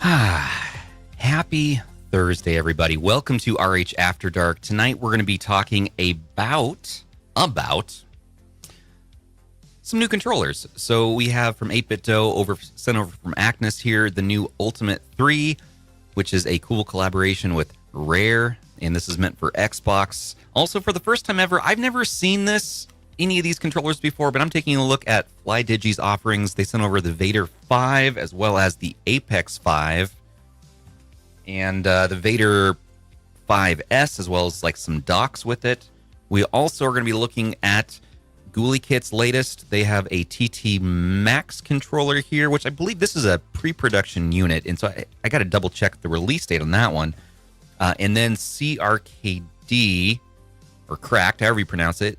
Happy Thursday, everybody. Welcome to RH After Dark. Tonight, we're going to be talking about some new controllers. So we have from 8bitdo sent over from Agnes here, the new Ultimate 3, which is a cool collaboration with Rare, and this is meant for Xbox. Also, for the first time ever, I've never seen any of these controllers before, but I'm taking a look at FlyDigi's offerings. They sent over the Vader 5 as well as the Apex 5 and the Vader 5S, as well as like some docks with it. We also are going to be looking at Gulikit's latest. They have a TT Max controller here, which I believe this is a pre-production unit, and so I got to double check the release date on that one. And then CRKD, or Cracked, however you pronounce it.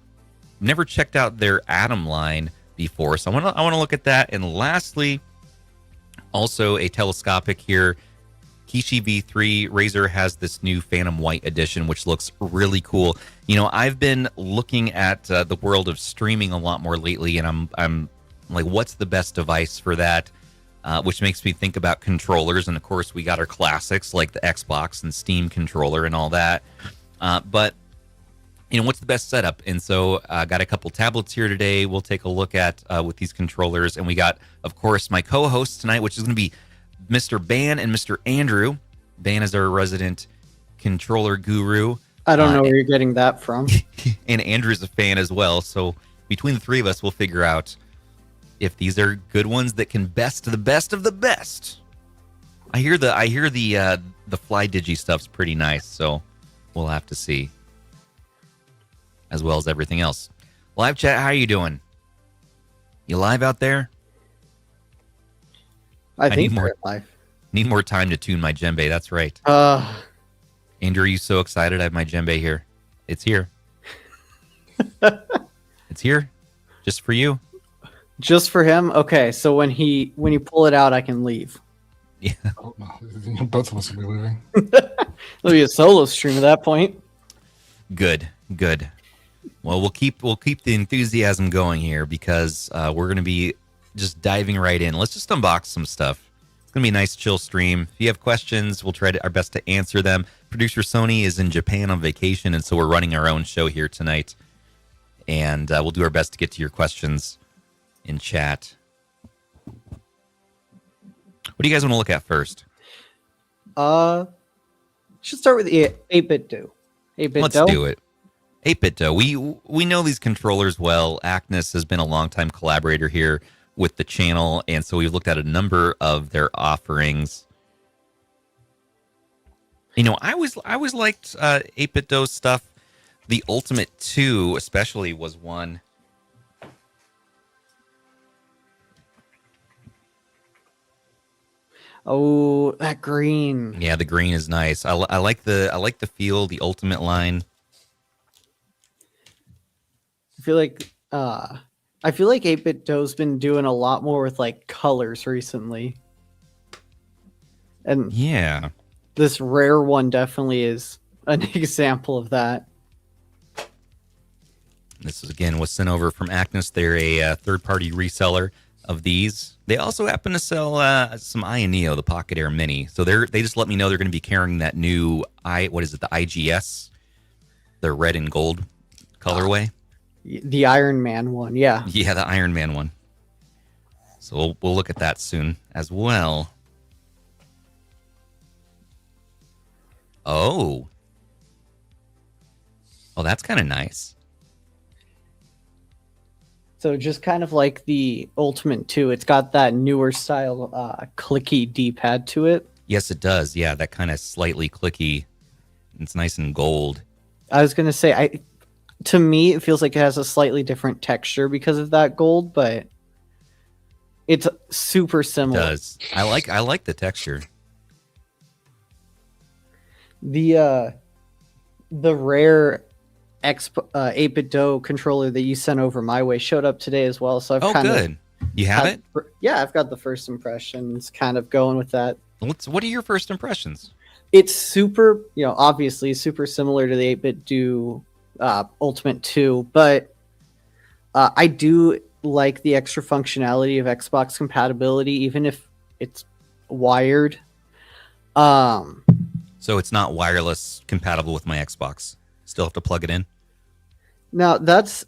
Never checked out their Atom line before, so I want to look at that. And lastly, also a telescopic here, Kishi V3. Razer has this new Phantom White edition, which looks really cool. You know, I've been looking at the world of streaming a lot more lately, and I'm like, what's the best device for that? Which makes me think about controllers, and of course, we got our classics like the Xbox and Steam controller and all that. But you know, what's the best setup? And so I got a couple tablets here today. We'll take a look at with these controllers, and we got, of course, my co-hosts tonight, which is going to be Mr. Ban and Mr. Andrew. Ban is our resident controller guru. I don't know where you're getting that from. And Andrew's a fan as well. So between the three of us, we'll figure out if these are good ones that can best the best of the best. I hear the FlyDigi stuff's pretty nice, so we'll have to see. As well as everything else. Live chat, how are you doing? You live out there? I think we're live. Need more time to tune my djembe. That's right. Andrew, are you so excited? I have my djembe here. It's here. It's here, just for you. Just for him. Okay, so when you pull it out, I can leave. Yeah. Oh, no. Both of us will be leaving. It'll be a solo stream at that point. Good. Well, we'll keep the enthusiasm going here because we're going to be just diving right in. Let's just unbox some stuff. It's going to be a nice chill stream. If you have questions, we'll try our best to answer them. Producer Sony is in Japan on vacation, and so we're running our own show here tonight. And we'll do our best to get to your questions in chat. What do you guys want to look at first? Should start with the 8bitdo. 8bitdo. Let's do it. 8bitdo. We know these controllers well. Agnes has been a longtime collaborator here with the channel, and so we've looked at a number of their offerings. You know, I always liked 8bitdo stuff. The Ultimate 2 especially was one. Oh, that green. Yeah, the green is nice. I like the feel, the Ultimate line. I feel like 8bitdo's been doing a lot more with like colors recently. And yeah, this rare one definitely is an example of that. This is again was sent over from Agnes. They're a third-party reseller of these. They also happen to sell some Ioneo, the Pocket Air Mini. So they just let me know they're going to be carrying that new the IGS, the red and gold colorway. The Iron Man one, yeah. Yeah, the Iron Man one. So we'll look at that soon as well. Oh, that's kind of nice. So just kind of like the Ultimate 2, it's got that newer style clicky D-pad to it. Yes, it does. Yeah, that kind of slightly clicky. It's nice and gold. I was going to say, to me, it feels like it has a slightly different texture because of that gold, but it's super similar. It does. I like the texture. The rare 8bitdo controller that you sent over my way showed up today as well. So I've good. You have it? Yeah, I've got the first impressions kind of going with that. What are your first impressions? It's super, obviously super similar to the 8bitdo Ultimate 2, but I do like the extra functionality of Xbox compatibility, even if it's wired. Um, So it's not wireless compatible with my Xbox. Still have to plug it in. Now that's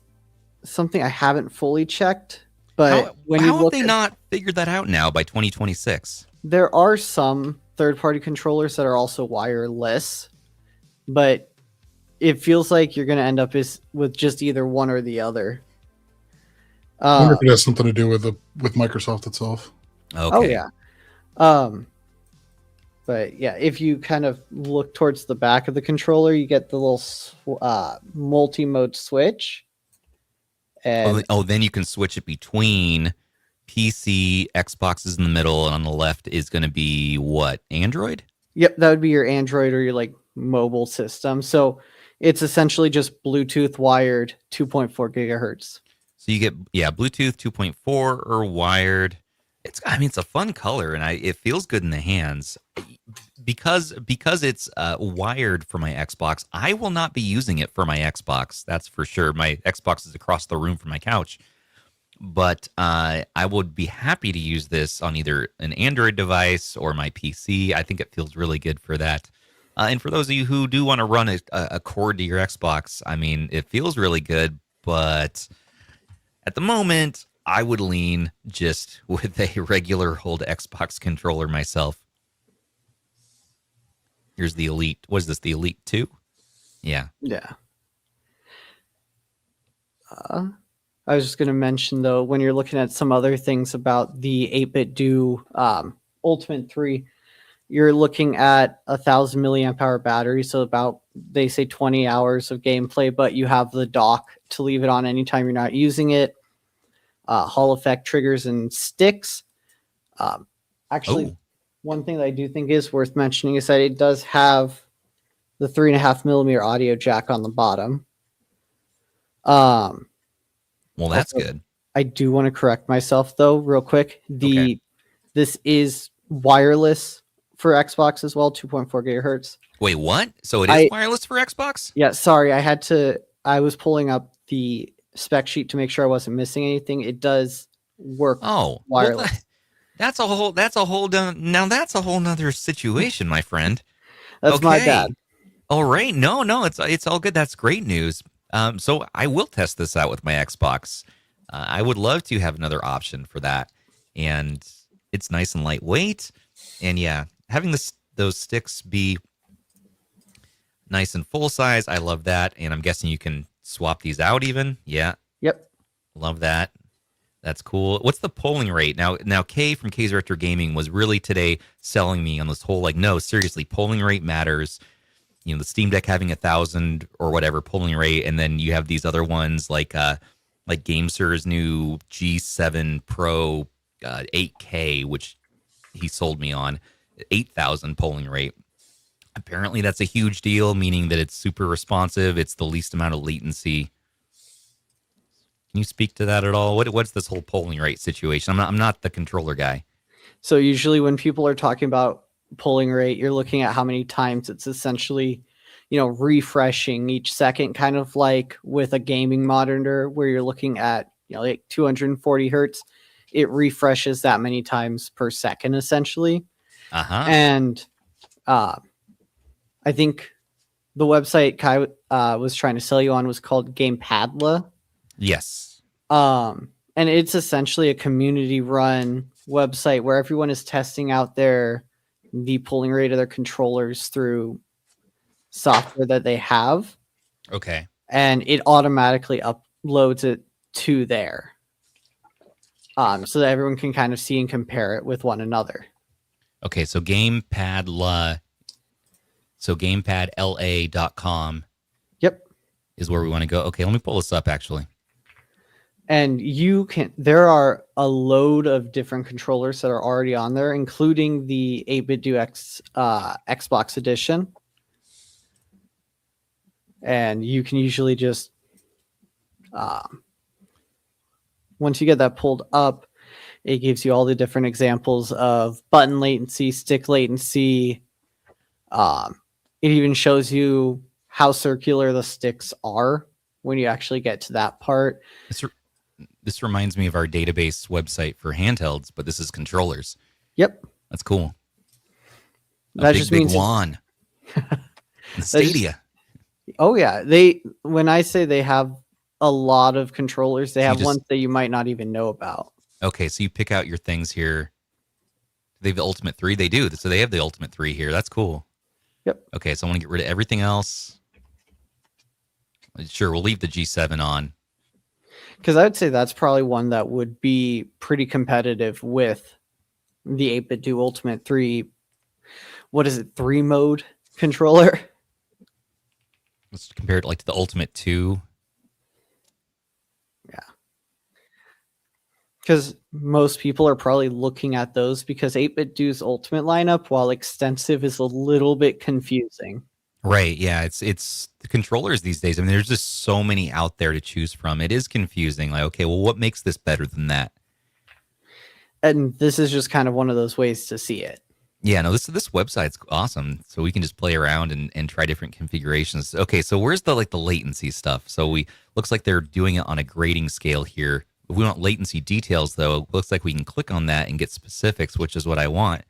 something I haven't fully checked, but when you How have look they at, not figured that out now by 2026? there are some third-party controllers that are also wireless, but it feels like you're going to end up with just either one or the other. I wonder if it has something to do with Microsoft itself. Okay. Oh yeah. But yeah, if you kind of look towards the back of the controller, you get the little multi-mode switch. And Then you can switch it between PC, Xbox is in the middle, and on the left is going to be what? Android? yep, that would be your Android or your like mobile system. So it's essentially just Bluetooth wired 2.4 gigahertz. So you get Bluetooth 2.4 or wired. It's a fun color and it feels good in the hands. Because it's wired for my Xbox, I will not be using it for my Xbox. That's for sure. My Xbox is across the room from my couch. But I would be happy to use this on either an Android device or my PC. I think it feels really good for that. And for those of you who do want to run a cord to your Xbox, it feels really good. But at the moment, I would lean just with a regular old Xbox controller myself. Here's the Elite. What is this, the Elite 2? Yeah. Yeah. I was just going to mention, though, when you're looking at some other things about the 8bitdo Ultimate 3, you're looking at 1,000 milliamp hour battery. So about, they say 20 hours of gameplay, but you have the dock to leave it on anytime you're not using it. Hall effect triggers and sticks. Actually, one thing that I do think is worth mentioning is that it does have the 3.5 millimeter audio jack on the bottom. Well, that's also, good. I do want to correct myself though, real quick. This is wireless for Xbox as well, 2.4 gigahertz. Wait, what? So it is wireless for Xbox? Yeah, sorry, I was pulling up the spec sheet to make sure I wasn't missing anything. It does work wireless. Well, that's a whole nother situation, my friend. That's my bad. All right. No, it's all good. That's great news. So I will test this out with my Xbox. I would love to have another option for that. And it's nice and lightweight. And yeah, having those sticks be nice and full size, I love that. And I'm guessing you can swap these out even. Yeah. Yep. Love that. That's cool. What's the polling rate? Now Kay from Kay's Retro Gaming was really today selling me on this whole, no, seriously, polling rate matters. The Steam Deck having 1,000 or whatever polling rate, and then you have these other ones like GameSir's new G7 Pro 8K, which he sold me on, 8,000 polling rate. Apparently that's a huge deal, meaning that it's super responsive. It's the least amount of latency. Can you speak to that at all? What's this whole polling rate situation? I'm not the controller guy. So usually when people are talking about polling rate, you're looking at how many times it's essentially, refreshing each second, kind of like with a gaming monitor where you're looking at, like 240 hertz. It refreshes that many times per second, essentially. And I think the website Kai was trying to sell you on was called GamePadla. Yes. And it's essentially a community run website where everyone is testing out the polling rate of their controllers through software that they have. Okay. And it automatically uploads it to there. So that everyone can kind of see and compare it with one another. Okay, so GamePadla. So GamePadLA.com. Yep. Is where we want to go. Okay, let me pull this up actually. And there are a load of different controllers that are already on there, including the 8bitdo Xbox edition. And you can usually just, once you get that pulled up, it gives you all the different examples of button latency, stick latency. It even shows you how circular the sticks are when you actually get to that part. This reminds me of our database website for handhelds, but this is controllers. Yep. That's cool. That big, just big means LAN. Stadia. oh yeah, when I say they have a lot of controllers, they So you have just- ones that you might not even know about. Okay, so you pick out your things here. They have the Ultimate 3? They do. So they have the Ultimate 3 here. That's cool. Yep. Okay, so I want to get rid of everything else. Sure, we'll leave the G7 on. Because I would say that's probably one that would be pretty competitive with the 8bitdo Ultimate 3. What is it? 3 mode controller? Let's compare it like to the Ultimate 2. Yeah. Because most people are probably looking at those because 8bitdo's Ultimate lineup, while extensive, is a little bit confusing. Right, yeah, it's the controllers these days. I mean, there's just so many out there to choose from. It is confusing. Like, okay, well, what makes this better than that? And this is just kind of one of those ways to see it. Yeah, no, this website's awesome. So we can just play around and try different configurations. Okay, so where's the latency stuff? So looks like they're doing it on a grading scale here. If we want latency details, though, it looks like we can click on that and get specifics, which is what I want.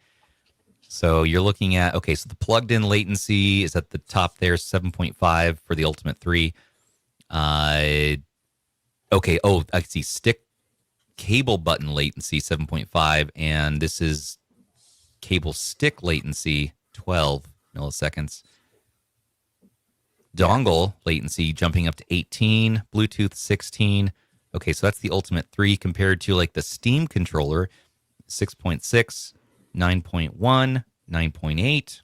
So you're looking at, okay, so the plugged in latency is at the top there, 7.5 for the Ultimate 3. Okay, oh, I see stick cable button latency, 7.5, and this is cable stick latency, 12 milliseconds. Dongle latency jumping up to 18, Bluetooth 16. Okay, so that's the Ultimate 3 compared to like the Steam controller, 6.6, 9.1, 9.8.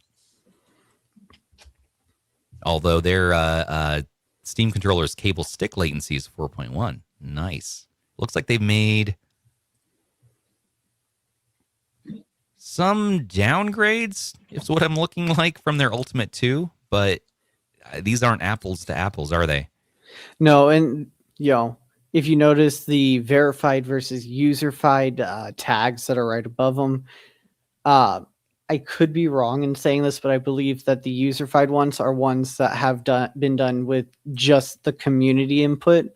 Although their Steam controller's cable stick latency is 4.1. Nice. Looks like they've made some downgrades, is what I'm looking like from their Ultimate 2, but these aren't apples to apples, are they? No, and if you notice the verified versus user-fied tags that are right above them, I could be wrong in saying this, but I believe that the user-fied ones are ones that have been done with just the community input,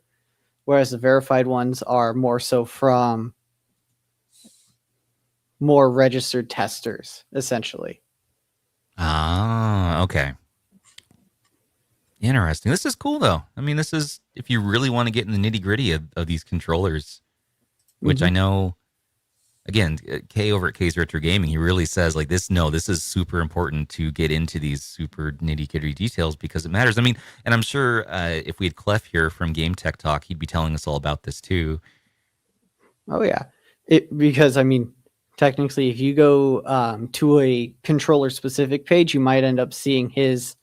whereas the verified ones are more so from more registered testers, essentially. Ah, okay. Interesting. This is cool, though. I mean, this is, if you really want to get in the nitty-gritty of these controllers, which I know, again, Kay over at Kay's Retro Gaming, he really says, like, this is super important to get into these super nitty-gritty details because it matters. I mean, and I'm sure if we had Klef here from Game Tech Talk, he'd be telling us all about this, too. Oh, yeah. Because, I mean, technically, if you go to a controller-specific page, you might end up seeing his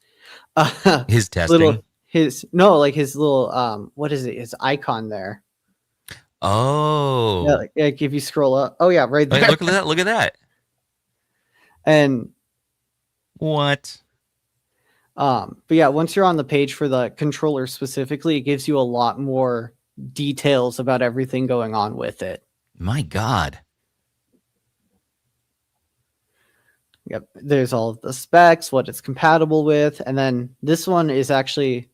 testing, his little what is it? His icon there. Oh, yeah, like if you scroll up, oh yeah, right there. Wait, look at that! Look at that! And what? But yeah, once you're on the page for the controller specifically, it gives you a lot more details about everything going on with it. My God. Yep, there's all of the specs, what it's compatible with, and then this one is actually,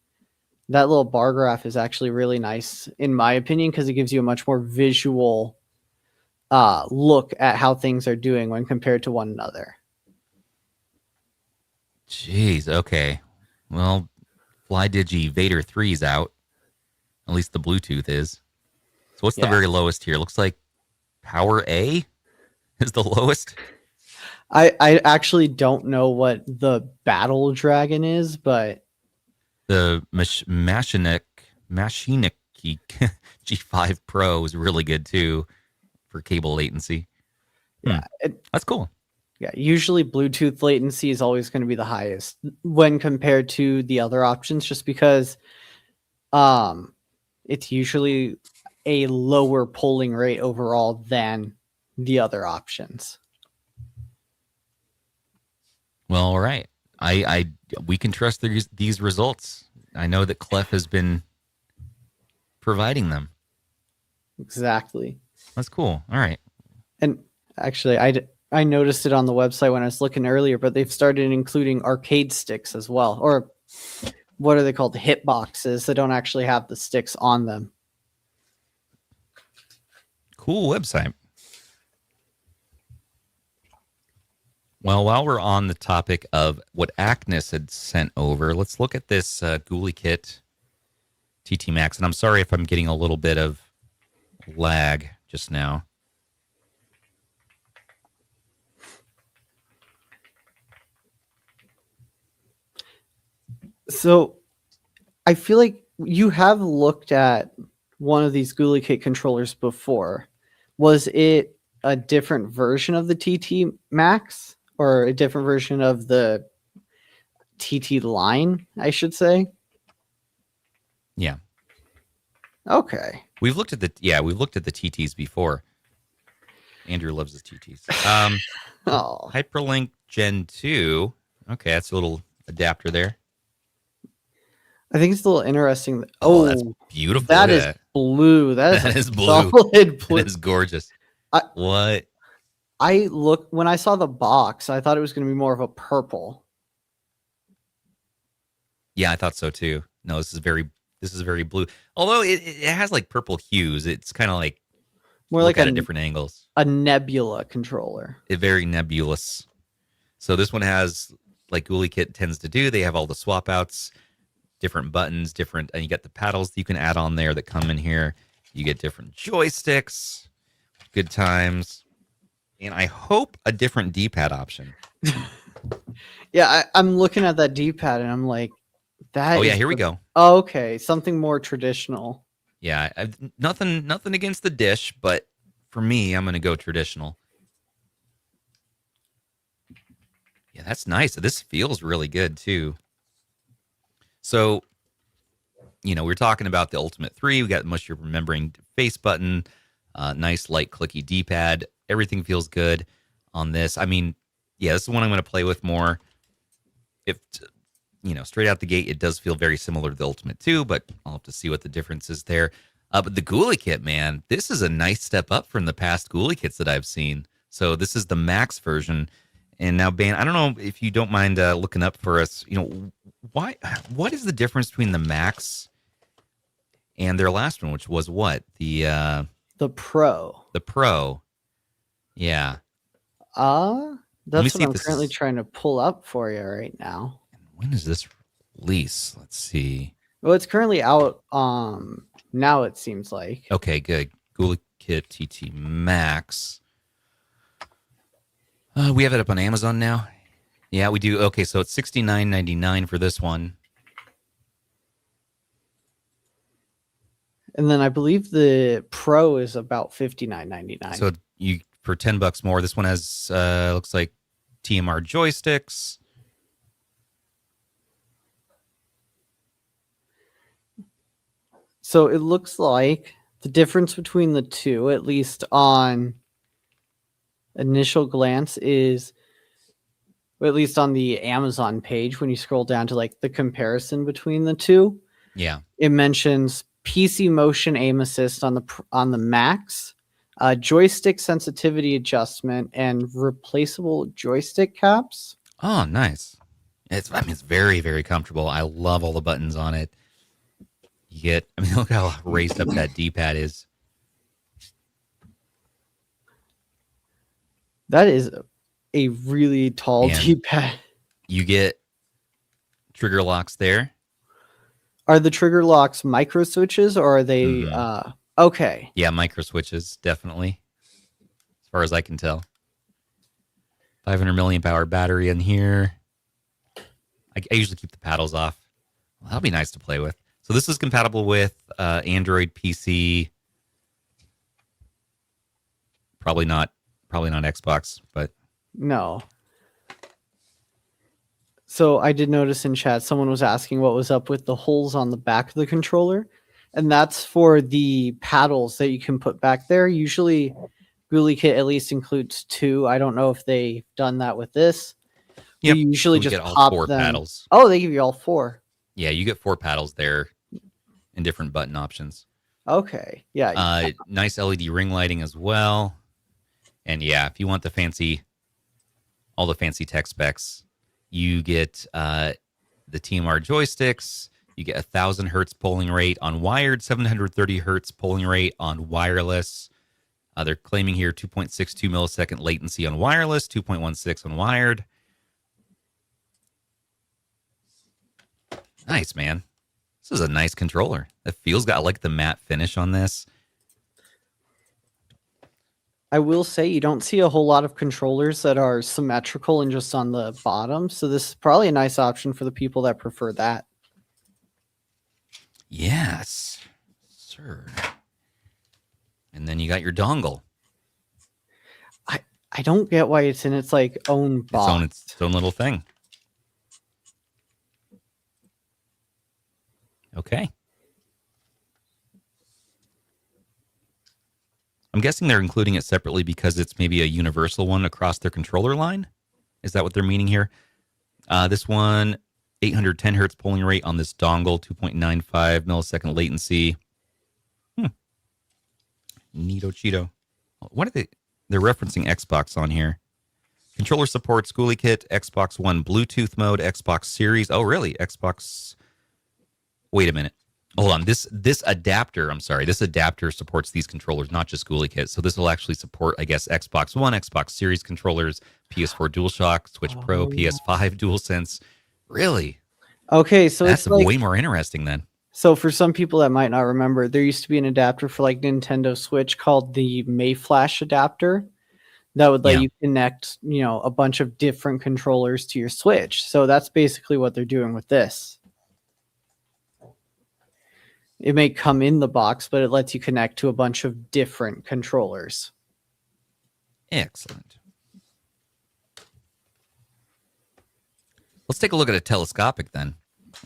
that little bar graph is actually really nice in my opinion because it gives you a much more visual look at how things are doing when compared to one another. Jeez, okay. Well, FlyDigi Vader 3 is out. At least the Bluetooth is. So what's the very lowest here? Looks like Power A is the lowest. I actually don't know what the Battle Dragon is, but the Machinic G5 Pro is really good too for cable latency. Yeah, that's cool. Yeah, usually Bluetooth latency is always going to be the highest when compared to the other options, just because it's usually a lower polling rate overall than the other options. Well, all right. We can trust these results. I know that Klef has been providing them. Exactly. That's cool. All right. And actually, I noticed it on the website when I was looking earlier, but they've started including arcade sticks as well. Or what are they called? Hit boxes that don't actually have the sticks on them. Cool website. Well, while we're on the topic of what Acnus had sent over, let's look at this Gulikit TT Max. And I'm sorry if I'm getting a little bit of lag just now. So I feel like you have looked at one of these Gulikit controllers before. Was it a different version of the TT Max or a different version of the TT line, I should say? Yeah. Okay. We've looked at the TTs before. Andrew loves his TTs. Oh, Hyperlink Gen 2. Okay, that's a little adapter there. I think it's a little interesting. Oh, that's beautiful. That is blue. That is blue. Solid blue. That is gorgeous. What? When I saw the box, I thought it was going to be more of a purple. Yeah, I thought so too. No, this is very blue. Although it has like purple hues. It's kind of like more like at different angles. A nebula controller. Very nebulous. So this one has, like Gulikit tends to do, they have all the swap outs, different buttons, and you get the paddles that you can add on there that come in here. You get different joysticks, good times, and I hope a different D-pad option. Yeah, I'm looking at that D-pad and I'm like, that. Oh yeah, here we go. Oh, okay, something more traditional. Yeah, nothing against the dish, but for me, I'm going to go traditional. Yeah, that's nice. This feels really good too. So, we're talking about the Ultimate 3. We got much you're remembering face button, nice light clicky D-pad. Everything feels good on this. I mean, yeah, this is one I'm going to play with more. If straight out the gate, it does feel very similar to the Ultimate 2, but I'll have to see what the difference is there. But the Gulikit, man, this is a nice step up from the past Gulikits that I've seen. So this is the Max version. And now, Ben, I don't know if you don't mind looking up for us, what is the difference between the Max and their last one, which was what? The Pro. The Pro. Yeah. That's what I'm currently trying to pull up for you right now. When is this release? Let's see. Well, it's currently out now, it seems like. Okay, good. Gulikit TT Max. We have it up on Amazon now. Yeah, we do. Okay, so it's $69.99 for this one. And then I believe the Pro is about $59.99. So you for $10 more. This one has looks like TMR joysticks. So it looks like the difference between the two, at least on initial glance, is, at least on the Amazon page, when you scroll down to like the comparison between the two, yeah, it mentions PC motion aim assist on the Max, joystick sensitivity adjustment, and replaceable joystick caps. Oh, nice. It's very, very comfortable. I love all the buttons on it. Look how raised up that D-pad is. That is a really tall D-pad. You get trigger locks there. Are the trigger locks micro switches or are they okay? Yeah, micro switches, definitely. As far as I can tell. 500 milliamp hour battery in here. I usually keep the paddles off. Well, that'll be nice to play with. So this is compatible with Android, PC. Probably not Xbox, but no. So I did notice in chat someone was asking what was up with the holes on the back of the controller, and that's for the paddles that you can put back there. Usually, Gulikit at least includes 2. I don't know if they've done that with this. Yep. You usually just get all pop 4 them. paddles. Oh, they give you all 4. Yeah, you get 4 paddles there, and different button options. Okay. Yeah. Nice LED ring lighting as well. And yeah, if you want all the fancy tech specs, you get the TMR joysticks. You get 1,000 hertz polling rate on wired, 730 hertz polling rate on wireless. They're claiming here 2.62 millisecond latency on wireless, 2.16 on wired. Nice, man. This is a nice controller. It feels got like the matte finish on this. I will say you don't see a whole lot of controllers that are symmetrical and just on the bottom. So this is probably a nice option for the people that prefer that. Yes, sir. And then you got your dongle. I don't get why it's in its like own box. Its own little thing. Okay. I'm guessing they're including it separately because it's maybe a universal one across their controller line. Is that what they're meaning here? This one, 810 hertz polling rate on this dongle, 2.95 millisecond latency. Neato Cheeto. What are they? They're referencing Xbox on here. Controller supports Gulikit, Xbox One Bluetooth mode, Xbox Series. Oh, really? Xbox. Wait a minute. Hold on. This adapter, I'm sorry, this adapter supports these controllers, not just Gulikit. So this will actually support, I guess, Xbox One, Xbox Series controllers, PS4 DualShock, Switch Pro, PS5 DualSense. Really? Okay, so that's it's like, way more interesting then. So for some people that might not remember, there used to be an adapter for like Nintendo Switch called the Mayflash adapter that would let you connect, a bunch of different controllers to your Switch. So that's basically what they're doing with this. It may come in the box, but it lets you connect to a bunch of different controllers. Excellent. Let's take a look at a telescopic then.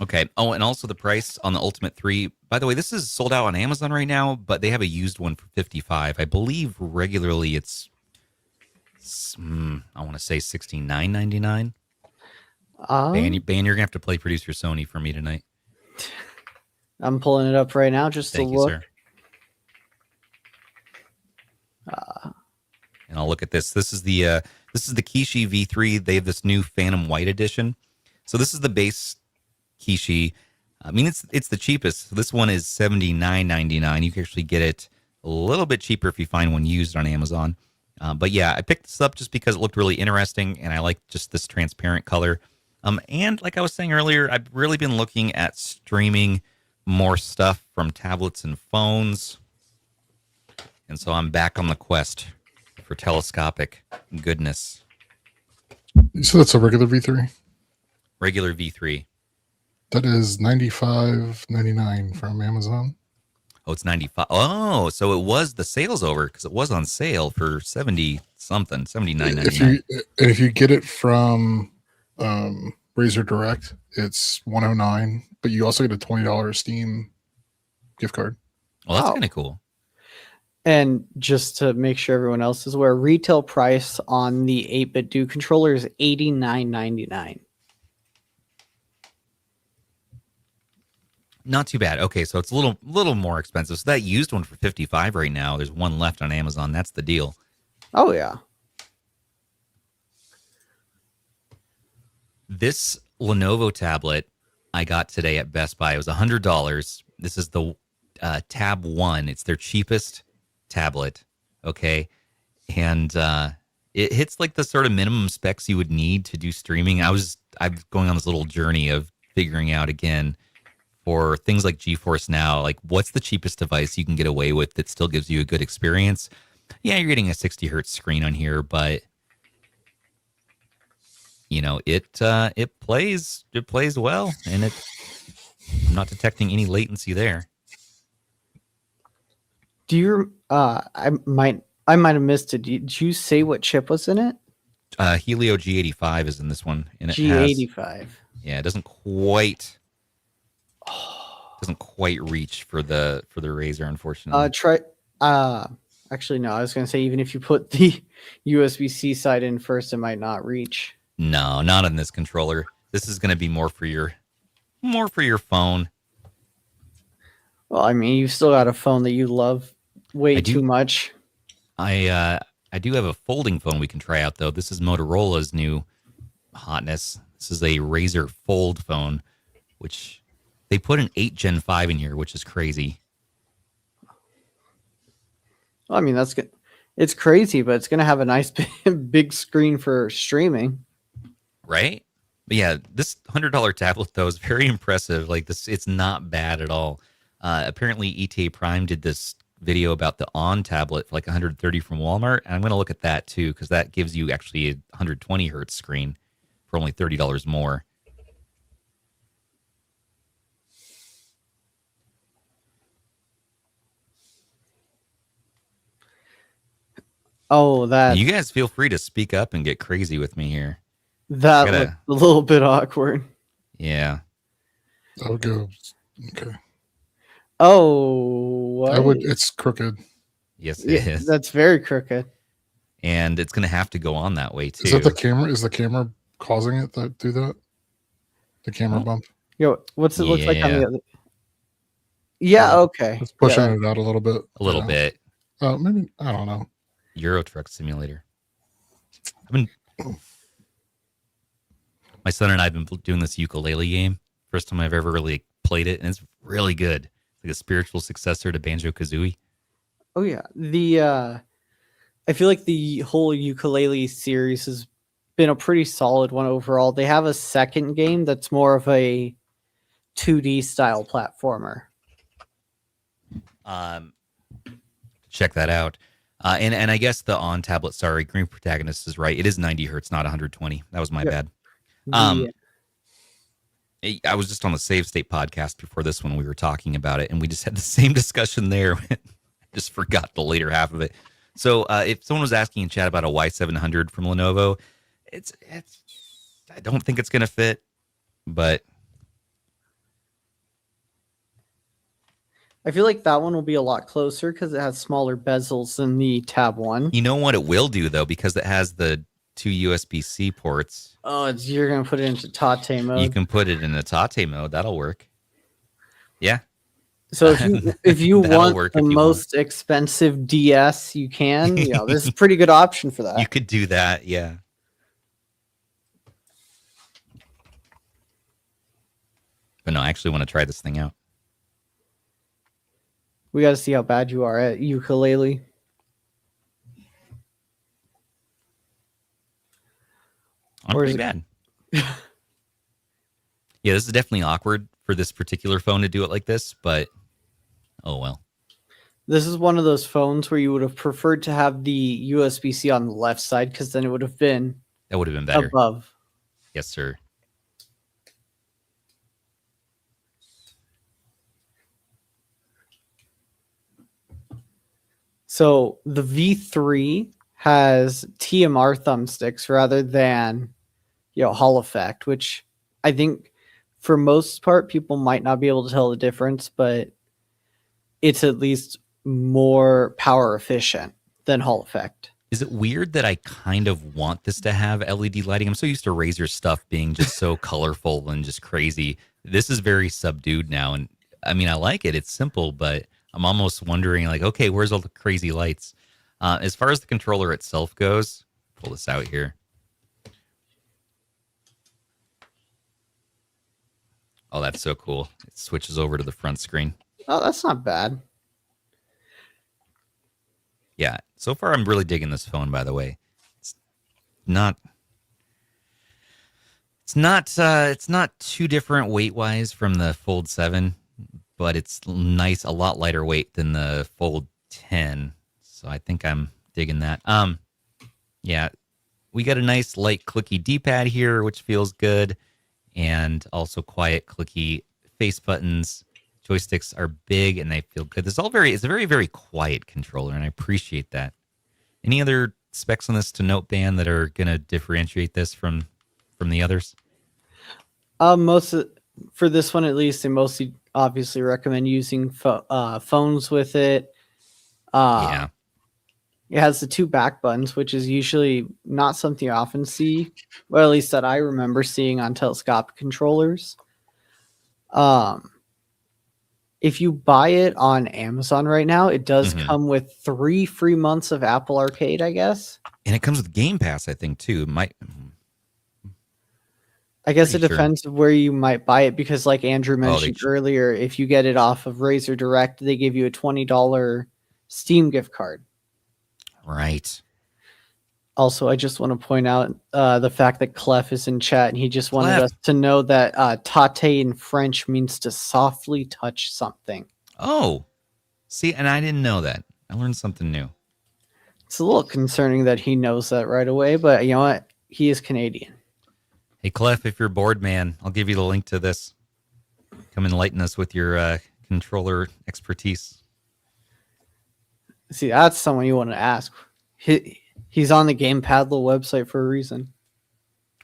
Okay. Oh, and also the price on the Ultimate 3. By the way, this is sold out on Amazon right now, but they have a used one for $55. I believe regularly it's, I want to say $69.99. Ban, you're going to have to play Producer Sony for me tonight. I'm pulling it up right now just to look. Thank you, sir. And I'll look at this. This is the Kishi V3. They have this new Phantom White edition. So this is the base Kishi. I mean, it's the cheapest. So this one is $79.99. You can actually get it a little bit cheaper if you find one used on Amazon. But yeah, I picked this up just because it looked really interesting, and I like just this transparent color. And like I was saying earlier, I've really been looking at streaming more stuff from tablets and phones. And so I'm back on the quest for telescopic goodness. So that's a regular V3? Regular V3. That is $95.99 from Amazon. Oh, it's 95. Oh, so it was, the sale's over because it was on sale for 70 something, $79.99. If you get it from Razer Direct, it's $109, but you also get a $20 Steam gift card. Well, that's kind of cool. And just to make sure everyone else is aware, retail price on the 8bitdo controller is $89.99. Not too bad. Okay, so it's a little more expensive. So that used one for $55 right now. There's one left on Amazon. That's the deal. Oh yeah. This Lenovo tablet I got today at Best Buy. It was $100. This is the Tab 1. It's their cheapest tablet. Okay, and it hits like the sort of minimum specs you would need to do streaming. I'm going on this little journey of figuring out again, for things like GeForce Now, like what's the cheapest device you can get away with that still gives you a good experience? Yeah, you're getting a 60 hertz screen on here, but it plays well, and I'm not detecting any latency there. Do you? I might have missed it. Did you say what chip was in it? Helio G85 is in this one, and it G85. It doesn't quite reach for the Razer, unfortunately. Actually no, I was going to say even if you put the USB-C side in first, it might not reach. No, not on this controller. This is going to be more for your phone. Well, I mean, you've still got a phone that you love too much. I do have a folding phone we can try out though. This is Motorola's new hotness. This is a Razer Fold phone, which they put an 8 Gen 5 in here, which is crazy. Well, I mean, that's good. It's crazy, but it's going to have a nice big screen for streaming. Right? But yeah, this $100 tablet though is very impressive. Like this, it's not bad at all. Apparently, ETA Prime did this video about the On tablet for like 130 from Walmart, and I'm going to look at that too because that gives you actually a 120 hertz screen for only $30 more. Oh, that You guys feel free to speak up and get crazy with me here. that Gotta- looked a little bit awkward. Yeah. I'll go. Okay. Oh, what? It's crooked. Yes, it is. That's very crooked. And it's going to have to go on that way too. Is that the camera? Is the camera causing it to do that? The camera bump? Yo, what's it look like on Yeah. the other? Yeah, Yeah. okay. It's pushing Yeah. it out a little bit. A little Yeah. bit. Maybe, I don't know. Euro Truck Simulator. My son and I have been doing this ukulele game. First time I've ever really played it, and it's really good. It's like a spiritual successor to Banjo-Kazooie. Oh yeah. I feel like the whole ukulele series has been a pretty solid one overall. They have a second game that's more of a 2D style platformer. Check that out. And I guess the On tablet, sorry, Green Protagonist is right. It is 90 hertz, not 120. That was my bad. I was just on the Save State podcast before this one. We were talking about it, and we just had the same discussion there. Just forgot the later half of it. So if someone was asking in chat about a Y700 from Lenovo, it's I don't think it's going to fit, but I feel like that one will be a lot closer because it has smaller bezels than the Tab 1. you know what it will do, though, because it has the 2 USB-C ports. Oh, you're going to put it into Tate mode. You can put it in a Tate mode. That'll work. Yeah. So if you That'll want work the if you most expensive DS you can, this is a pretty good option for that. You could do that, yeah. But no, I actually want to try this thing out. We got to see how bad you are at ukulele. I'm Or is pretty bad. Yeah, this is definitely awkward for this particular phone to do it like this, but oh well. This is one of those phones where you would have preferred to have the USB-C on the left side because then it would have been That would have been better. above. Yes, sir. So the V3 has TMR thumbsticks rather than, Hall effect, which I think for most part people might not be able to tell the difference, but it's at least more power efficient than Hall effect. Is it weird that I kind of want this to have LED lighting? I'm so used to Razer stuff being just so colorful and just crazy. This is very subdued now, and I mean, I like it. It's simple, but I'm almost wondering, like, okay, where's all the crazy lights? As far as the controller itself goes, pull this out here. Oh, that's so cool. It switches over to the front screen. Oh, that's not bad. Yeah, so far I'm really digging this phone, by the way. It's not too different weight-wise from the Fold 7, but it's nice, a lot lighter weight than the Fold 10. So I think I'm digging that. Yeah, we got a nice light clicky D-pad here, which feels good, and also quiet clicky face buttons. Joysticks are big and they feel good. It's a very, very quiet controller, and I appreciate that. Any other specs on this to note, Dan, that are going to differentiate this from the others? For this one at least, they mostly obviously recommend using phones with it. Yeah. It has the 2 back buttons, which is usually not something you often see, well, at least that I remember seeing on telescopic controllers. If you buy it on Amazon right now, it does come with 3 free months of Apple Arcade, I guess. And it comes with Game Pass, I think, too. I guess it Pretty sure. depends where you might buy it because, like Andrew mentioned should. earlier, if you get it off of Razer Direct, they give you a $20 Steam gift card. Right. Also, I just want to point out the fact that Klef is in chat, and he just wanted Klef. us to know that tate in French means to softly touch something. Oh, see, and I didn't know that. I learned something new. It's a little concerning that he knows that right away, but you know what? He is Canadian. Hey, Klef, if you're bored, man, I'll give you the link to this. Come enlighten us with your controller expertise. See, that's someone you want to ask. He's on the Game Paddle website for a reason.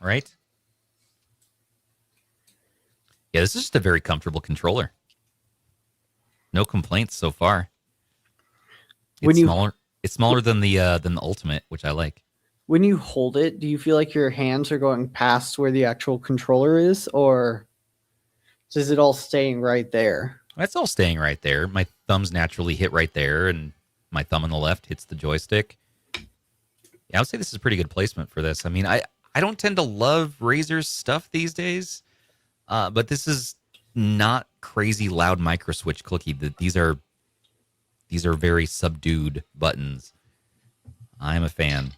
Right? Yeah, this is just a very comfortable controller. No complaints so far. It's smaller than the Ultimate, which I like. When you hold it, do you feel like your hands are going past where the actual controller is, or is it all staying right there? That's all staying right there. My thumbs naturally hit right there, and my thumb on the left hits the joystick. Yeah, I would say this is a pretty good placement for this. I mean, I don't tend to love Razer's stuff these days, but this is not crazy loud micro switch clicky. These are very subdued buttons. I'm a fan.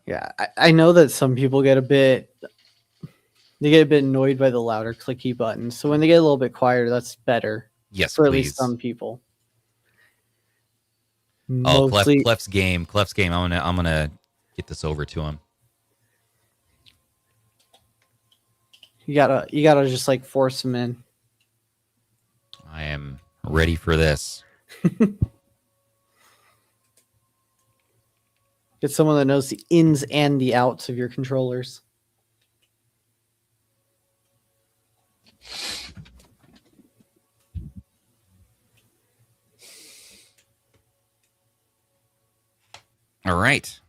Yeah, I know that some people get a bit annoyed by the louder clicky buttons. So when they get a little bit quieter, that's better. Yes, for please. At least some people. Oh, Klef's game. I'm gonna get this over to him. You gotta just like force him in. I am ready for this. Get someone that knows the ins and the outs of your controllers. All right.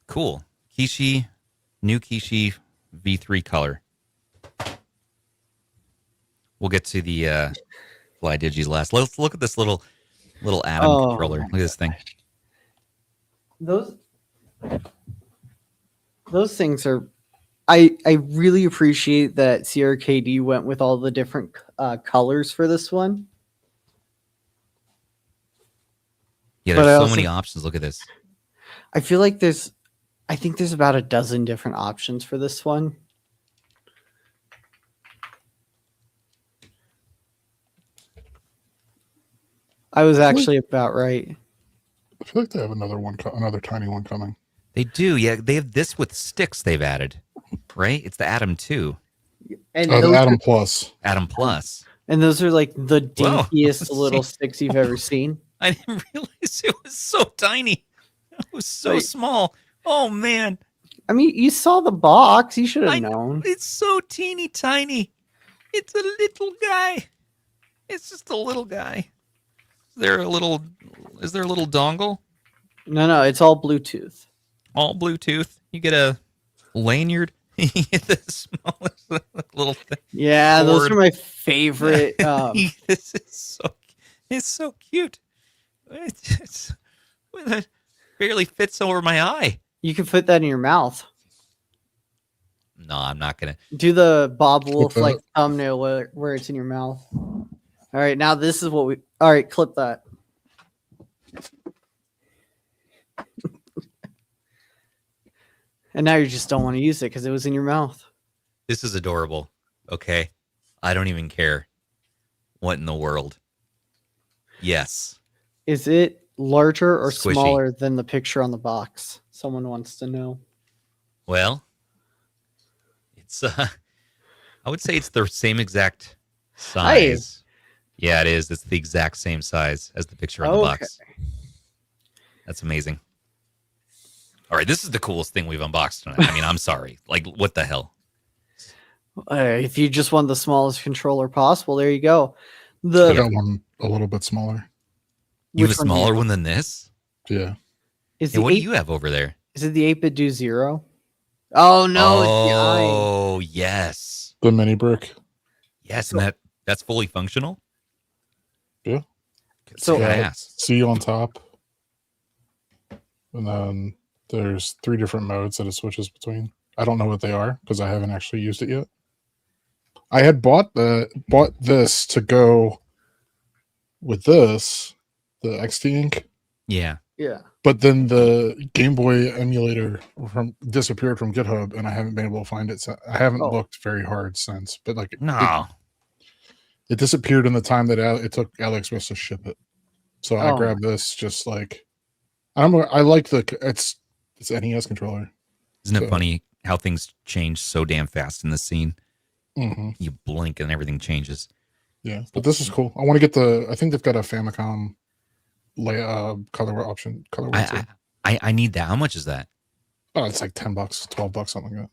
Cool. New Kishi V3 color. We'll get to the FlyDigis last. Let's look at this little Atom controller. Look at this thing. Those things are. I really appreciate that CRKD went with all the different colors for this one. Yeah, there's so many options. Look at this. I feel like I think there's about a dozen different options for this one. I was actually about right. I feel like they have another tiny one coming. They do, yeah. They have this with sticks they've added, right? It's the Atom 2. And the Atom Plus. Atom Plus. And those are like the dinkiest little sticks you've ever seen. I didn't realize it was so tiny. It was so small. Oh, man. I mean, you saw the box. You should have known. It's so teeny tiny. It's a little guy. It's just a little guy. Is there a little dongle? No, it's all Bluetooth. All Bluetooth. You get a lanyard. You get the smallest little thing. Yeah, those are my favorite. This is so cute. It barely fits over my eye. You can put that in your mouth. No, I'm not gonna do the Bob Wolf like thumbnail where it's in your mouth. All right, now this is what we. All right, clip that. And now you just don't want to use it because it was in your mouth. This is adorable. Okay, I don't even care. What in the world? Yes. Is it larger or Squishy. Smaller than the picture on the box? Someone wants to know. Well, it's I would say it's the same exact size. Yeah, it is. It's the exact same size as the picture on the box. That's amazing. All right, this is the coolest thing we've unboxed tonight. I mean, I'm sorry. Like, what the hell? If you just want the smallest controller possible, there you go. I got one a little bit smaller. You have a smaller one than this? Yeah. What do you have over there? Is it the 8bitdo Zero? Oh, no. Oh, yes. The mini brick. Yes, and that's fully functional? Yeah. So C on top. And then there's 3 different modes that it switches between. I don't know what they are because I haven't actually used it yet. I had bought this to go with this, the XT ink. Yeah. Yeah. But then the Game Boy emulator disappeared from GitHub, and I haven't been able to find it. So I haven't looked very hard since. But like, No. it disappeared in the time that it took AliExpress to ship it. So I grabbed this. Just like, I like it's NES controller. Isn't it funny how things change so damn fast in this scene? Mm-hmm. You blink and everything changes. Yeah, but this is cool. I want to get I think they've got a Famicom color option. I need that. How much is that? Oh, it's like $10, $12, something like that.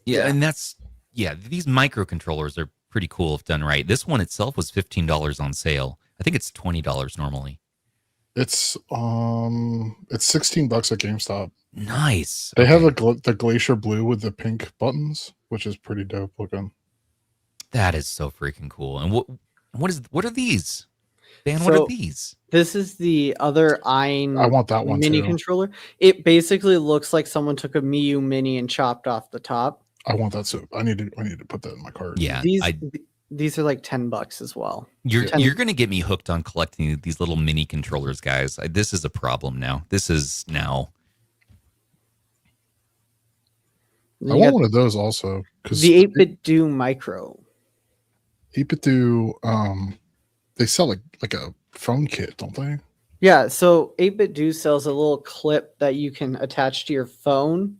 Yeah, and these microcontrollers are pretty cool if done right. This one itself was $15 on sale. I think it's $20 normally. It's $16 at GameStop. Nice. They have the Glacier Blue with the pink buttons, which is pretty dope looking. That is so freaking cool. And what are these? Dan, what are these? This is the other I want that one mini too. controller. It basically looks like someone took a Miu Mini and chopped off the top. I want that too. I need to put that in my cart. Yeah. These are like $10 as well. You're going to get me hooked on collecting these little mini controllers, guys. This is a problem now. This is now. I want one of those also. The 8bitdo Micro. 8bitdo, they sell like a phone kit, don't they? Yeah, so 8bitdo sells a little clip that you can attach to your phone,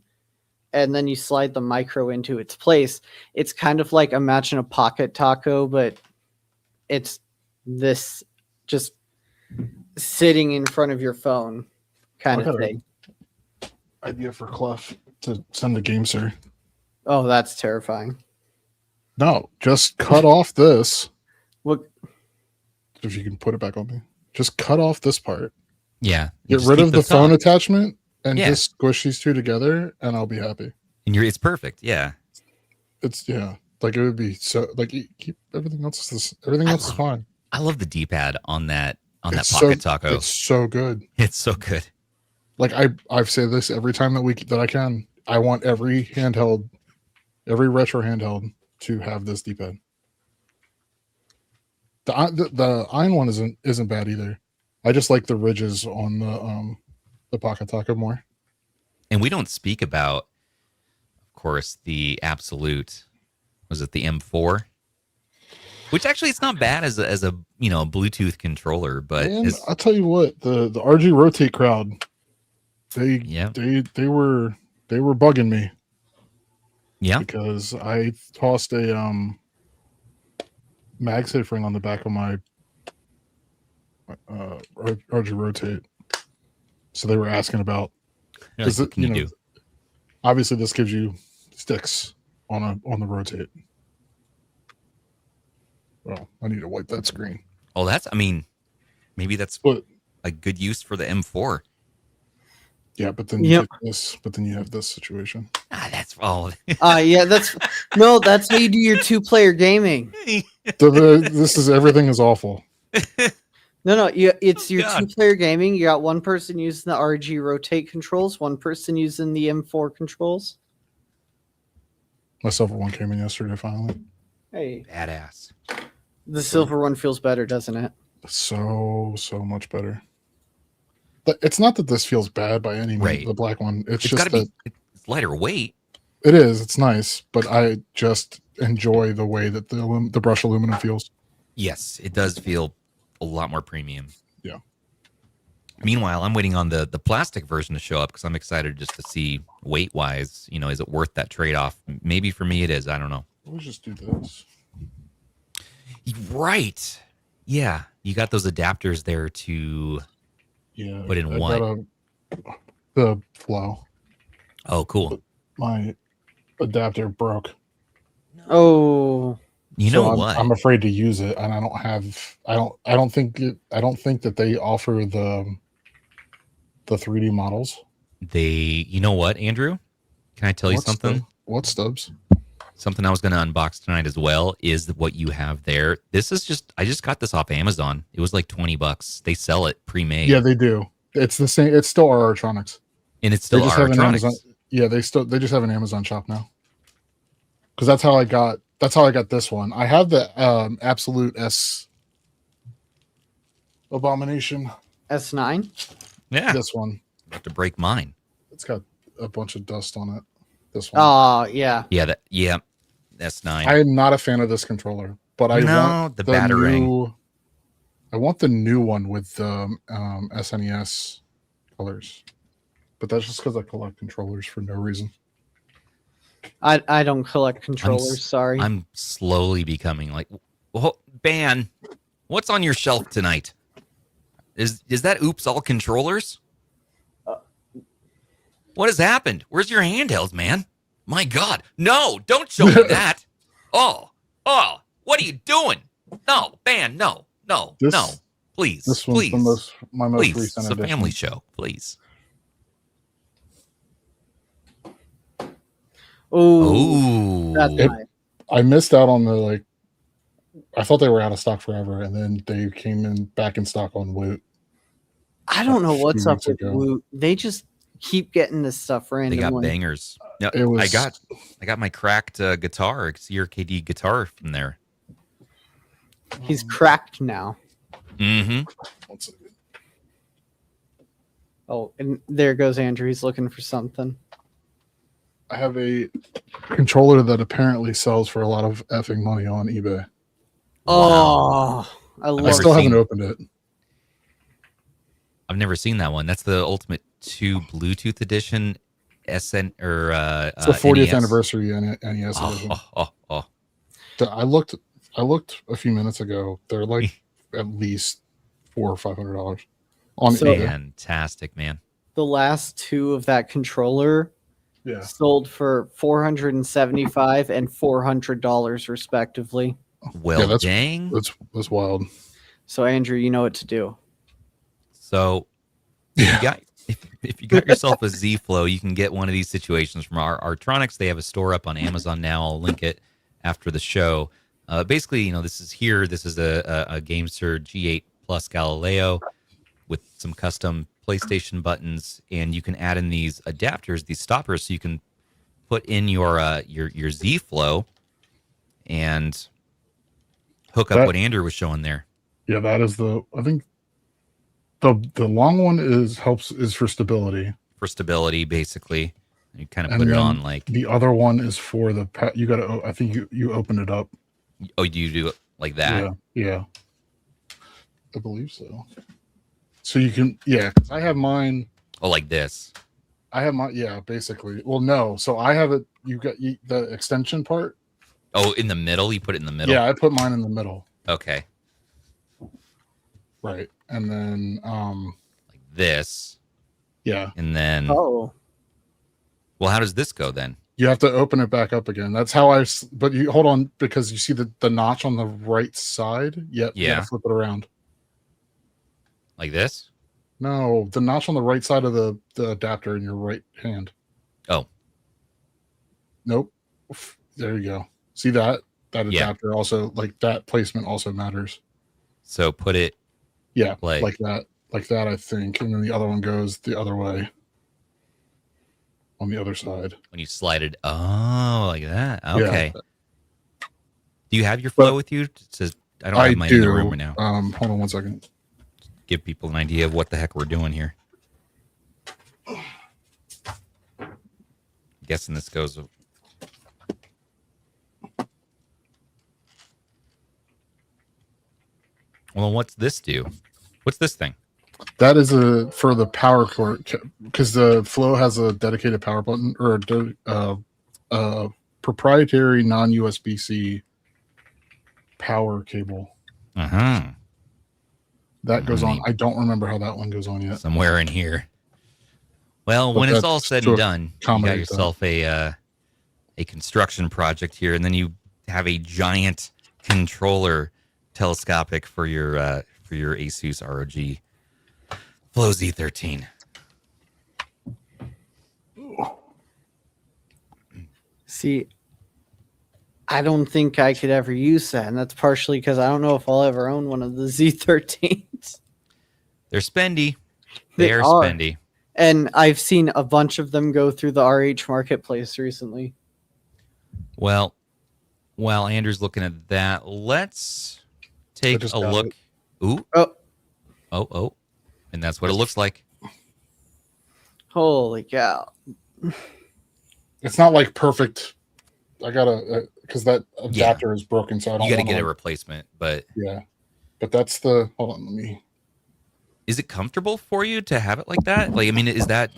and then you slide the micro into its place. It's kind of like, imagine a pocket taco, but it's this just sitting in front of your phone kind of thing. Idea for Klef to send a game, sir. Oh, that's terrifying. No, just cut off this. What? If you can put it back on me. Just cut off this part. Yeah. Get rid of the phone attachment and just squish these two together, and I'll be happy. And it's perfect. Yeah. It's like it would be so like keep everything else is fine. I love the D-pad on that pocket taco. It's so good. It's so good. Like I've said this every time that I can. I want every retro handheld to have this D-pad. The iron one isn't bad either. I just like the ridges on the pocket taco more. And we don't speak about, of course, the absolute. Was it the M4? Which actually it's not bad as a Bluetooth controller, but I'll tell you what, the RG Rotate crowd, they were bugging me. Yeah, because I tossed a MagSafe ring on the back of my RG Rotate, so they were asking about. Like, what can you do? Obviously, this gives you sticks on the Rotate. Well, I need to wipe that screen. Oh, maybe that's a good use for the M4. Yeah, but then you get this. But then you have this situation. That's all. That's how you do your 2-player gaming. Everything is awful. No, it's your 2-player gaming. You got one person using the RG Rotate controls, one person using the M4 controls. My silver one came in yesterday finally. Hey, badass. The silver one feels better, doesn't it? So much better. But it's not that this feels bad by any means. The black one, it's just that it's lighter weight. It is. It's nice, but I just enjoy the way that the brush aluminum feels. Yes, it does feel a lot more premium. Yeah. Meanwhile, I'm waiting on the plastic version to show up because I'm excited just to see weight wise. Is it worth that trade off? Maybe for me it is. I don't know. Let's just do this. Right. Yeah. You got those adapters there to put in what? The flow. Oh, cool. My adapter broke. Oh. You know what? I'm afraid to use it, and I don't think that they offer the 3D models. You know what, Andrew? Can I tell you something? What, Stubbs? Something I was going to unbox tonight as well is what you have there. This is I just got this off Amazon. It was like $20. They sell it pre-made. Yeah, they do. It's the same. It's still RRTronics. And it's still RRTronics. Yeah, they just have an Amazon shop now. Because that's how I got this one. I have the Absolute S Abomination. S9. Yeah, This one. I have to break mine. It's got a bunch of dust on it. This one. Oh yeah. Yeah, S9. I am not a fan of this controller, but I want the battering. I want the new one with the SNES colors, but that's just because I collect controllers for no reason. I don't collect controllers. Sorry. I'm slowly becoming like, Ban, what's on your shelf tonight? Is that Oops All Controllers? What has happened? Where's your handhelds, man? My God. No, don't show me that. Oh, what are you doing? No, Ban, no. Please, This one's please. my most Please, recent it's a edition. family show, please. Ooh, that's nice. I missed out on the I thought they were out of stock forever, and then they came back in stock on Woot. I don't know what's up with ago. Woot. They just keep getting this stuff randomly. They got bangers. No, I got my cracked guitar, CRKD guitar from there. He's cracked now. Mm-hmm. One second. Oh, and there goes Andrew. He's looking for something. I have a controller that apparently sells for a lot of effing money on eBay. Oh, I love I still haven't opened it. I've never seen that one. That's the Ultimate 2 Bluetooth edition. It's the 40th NES. anniversary NES edition. I looked a few minutes ago. They're like at least $400 or $500 on eBay. Fantastic, man. The last two of that controller sold for $475 and $400 respectively. Well, dang. That's wild. So Andrew, you know what to do. So if you got yourself a Z Flow, you can get one of these situations from RRTronics. They have a store up on Amazon now. I'll link it after the show. Basically, this is a GameSir G8 Plus Galileo with some custom PlayStation buttons, and you can add in these adapters, these stoppers, so you can put in your Z Flow and hook up what Andrew was showing there. Yeah, that is I think the long one is for stability. For stability, basically. You kind of put it on like the other one is for the you got to. I think you open it up. Oh, you do it like that? Yeah. I believe so. So you can, I have mine. Oh, like this. I have my, basically. Well, no. So I have it. You got the extension part. Oh, in the middle? You put it in the middle? Yeah, I put mine in the middle. Okay. Right. And then, like this. Yeah. And then. Oh. Well, how does this go then? You have to open it back up again. That's how but you hold on, because you see the notch on the right side. You gotta flip it around. Like this? No, the notch on the right side of the adapter in your right hand. Oh. Nope. There you go. See that adapter also, like that placement also matters. So put it like that, I think, and then the other one goes the other way on the other side. When you slide it, like that. Okay. Yeah. Do you have your flow with you? It says I don't have mine in the room right now. Hold on one second. Give people an idea of what the heck we're doing here. I'm guessing this goes. Well, what's this do? What's this thing? That is for the power cord, because the Flow has a dedicated power button or a proprietary non-USB-C power cable. That goes on. I don't remember how that one goes on yet. Somewhere in here. Well, when it's all said and done, you got yourself a construction project here, and then you have a giant controller telescopic for your Asus ROG Flow Z13. See, I don't think I could ever use that, and that's partially because I don't know if I'll ever own one of the Z13s. They're spendy. They are spendy. And I've seen a bunch of them go through the RH marketplace recently. Well, while Andrew's looking at that, let's take a look. Ooh. Oh, and that's what it looks like. Holy cow. It's not like perfect. I gotta because that adapter is broken, so I don't. You got to get a replacement, but yeah. But that's the. Hold on, let me. Is it comfortable for you to have it like that? Like, I mean, is that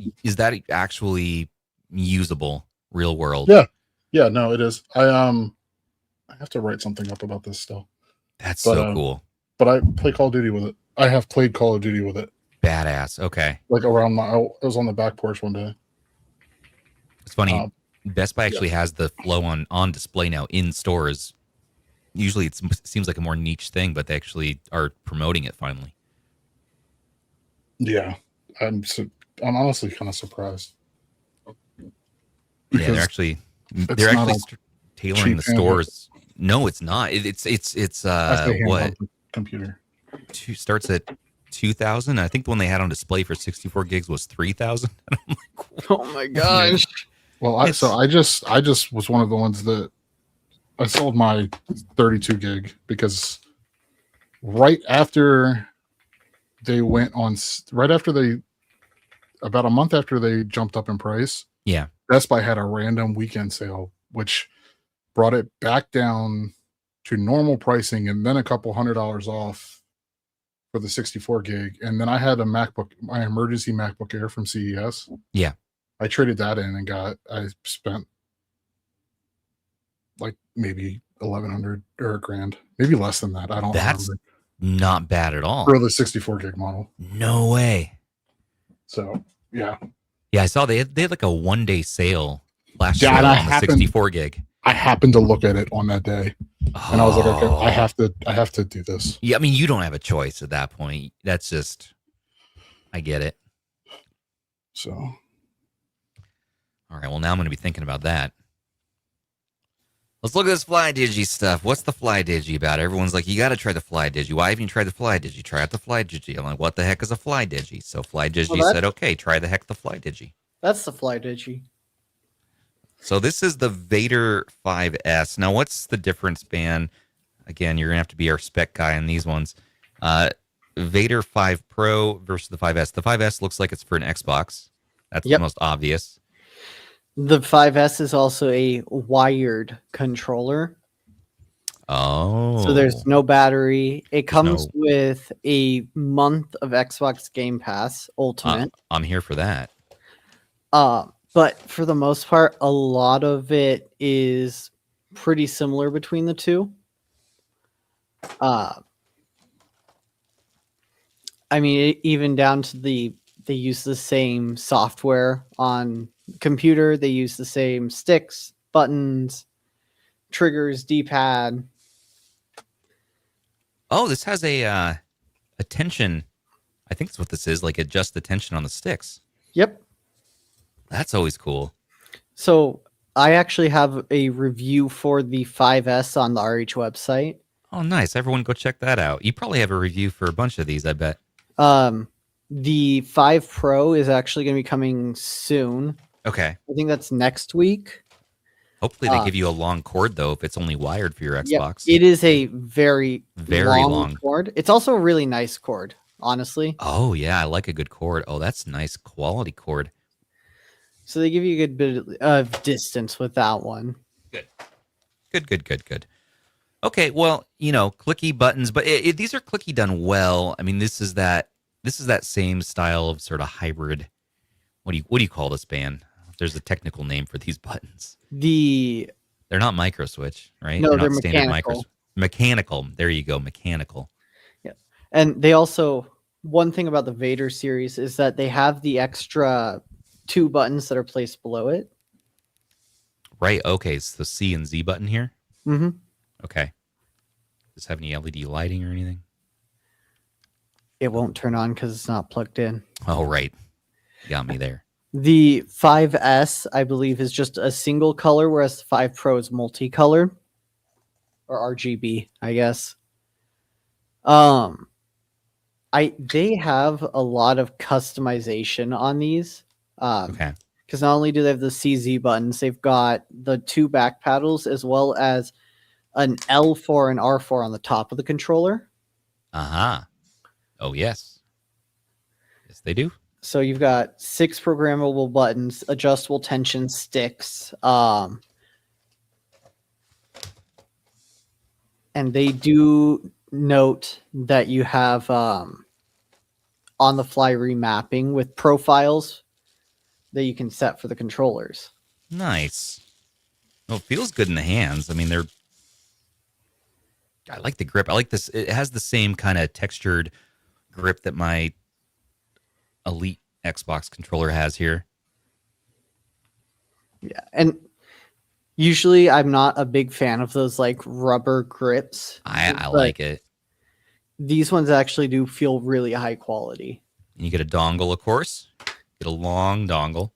actually usable, real world? Yeah, no, it is. I have to write something up about this still. That's so cool. But I play Call of Duty with it. I have played Call of Duty with it. Badass. Okay. Like around I was on the back porch one day. It's funny. Best Buy actually has the Flow on display now in stores. Usually it seems like a more niche thing, but they actually are promoting it finally. Yeah, I'm honestly kind of surprised. Yeah, they're actually tailoring the stores. No, it's not. It's what computer starts at 2,000. I think the one they had on display for 64 gigs was 3,000. Oh my gosh. Well, I just was one of the ones that I sold my 32 gig because right after they about a month after they jumped up in price. Yeah. Best Buy had a random weekend sale, which brought it back down to normal pricing and then a couple $100 off for the 64 gig. And then I had my emergency MacBook Air from CES. Yeah. I traded that in and I spent like maybe 1,100 or $1,000, maybe less than that. I don't That's remember. Not bad at all. For the 64 gig model. No way. So, yeah. Yeah, I saw they had like a 1-day sale last year on the 64 gig. I happened to look at it on that day. And I was like, okay, I have to do this. Yeah, I mean, you don't have a choice at that point. That's just, I get it. So. All right, well, now I'm going to be thinking about that. Let's look at this FlyDigi stuff. What's the FlyDigi about? Everyone's like, you got to try the FlyDigi. Why haven't you tried the FlyDigi? Try out the FlyDigi. I'm like, what the heck is a FlyDigi? So FlyDigi said, okay, try the FlyDigi. That's the FlyDigi. So this is the Vader 5S. Now, what's the difference, Ben? Again, you're going to have to be our spec guy on these ones. Vader 5 Pro versus the 5S. The 5S looks like it's for an Xbox. That's the most obvious. The 5S is also a wired controller. Oh. So there's no battery. It comes with a month of Xbox Game Pass Ultimate. I'm here for that. But for the most part, a lot of it is pretty similar between the two. I mean, even down to they use the same software on computer. They use the same sticks, buttons, triggers, D-pad. Oh, this has a tension. I think that's what this is. Like adjust the tension on the sticks. Yep. That's always cool. So I actually have a review for the 5S on the RH website. Oh, nice. Everyone go check that out. You probably have a review for a bunch of these, I bet. The 5 Pro is actually going to be coming soon. Okay. I think that's next week. Hopefully they give you a long cord, though, if it's only wired for your Xbox. Yep, it is a very long cord. It's also a really nice cord, honestly. Oh, yeah. I like a good cord. Oh, that's nice quality cord. So they give you a good bit of distance with that one. Good. Okay, well, clicky buttons, but these are clicky done well. I mean, this is that same style of sort of hybrid. What do you call this, band? There's a technical name for these buttons. They're not micro switch, right? No, they're not mechanical. Mechanical. There you go, mechanical. Yeah, and they also, one thing about the Vader series is that they have the extra 2 buttons that are placed below it. Right. Okay. It's the C and Z button here. Mm-hmm. Okay. Does it have any LED lighting or anything? It won't turn on because it's not plugged in. Oh, right. You got me there. The 5S, I believe, is just a single color, whereas the 5 Pro is multicolored. Or RGB, I guess. They have a lot of customization on these. Okay. Because not only do they have the CZ buttons, they've got the 2 back paddles as well as an L4 and R4 on the top of the controller. Uh-huh. Oh, yes. Yes, they do. So you've got 6 programmable buttons, adjustable tension sticks, and they do note that you have on-the-fly remapping with profiles that you can set for the controllers. Nice. Well, it feels good in the hands. I mean, I like the grip. I like this. It has the same kind of textured grip that my Elite Xbox controller has here. Yeah, and usually I'm not a big fan of those like rubber grips. I like it. These ones actually do feel really high quality. And you get a dongle, of course. Get a long dongle.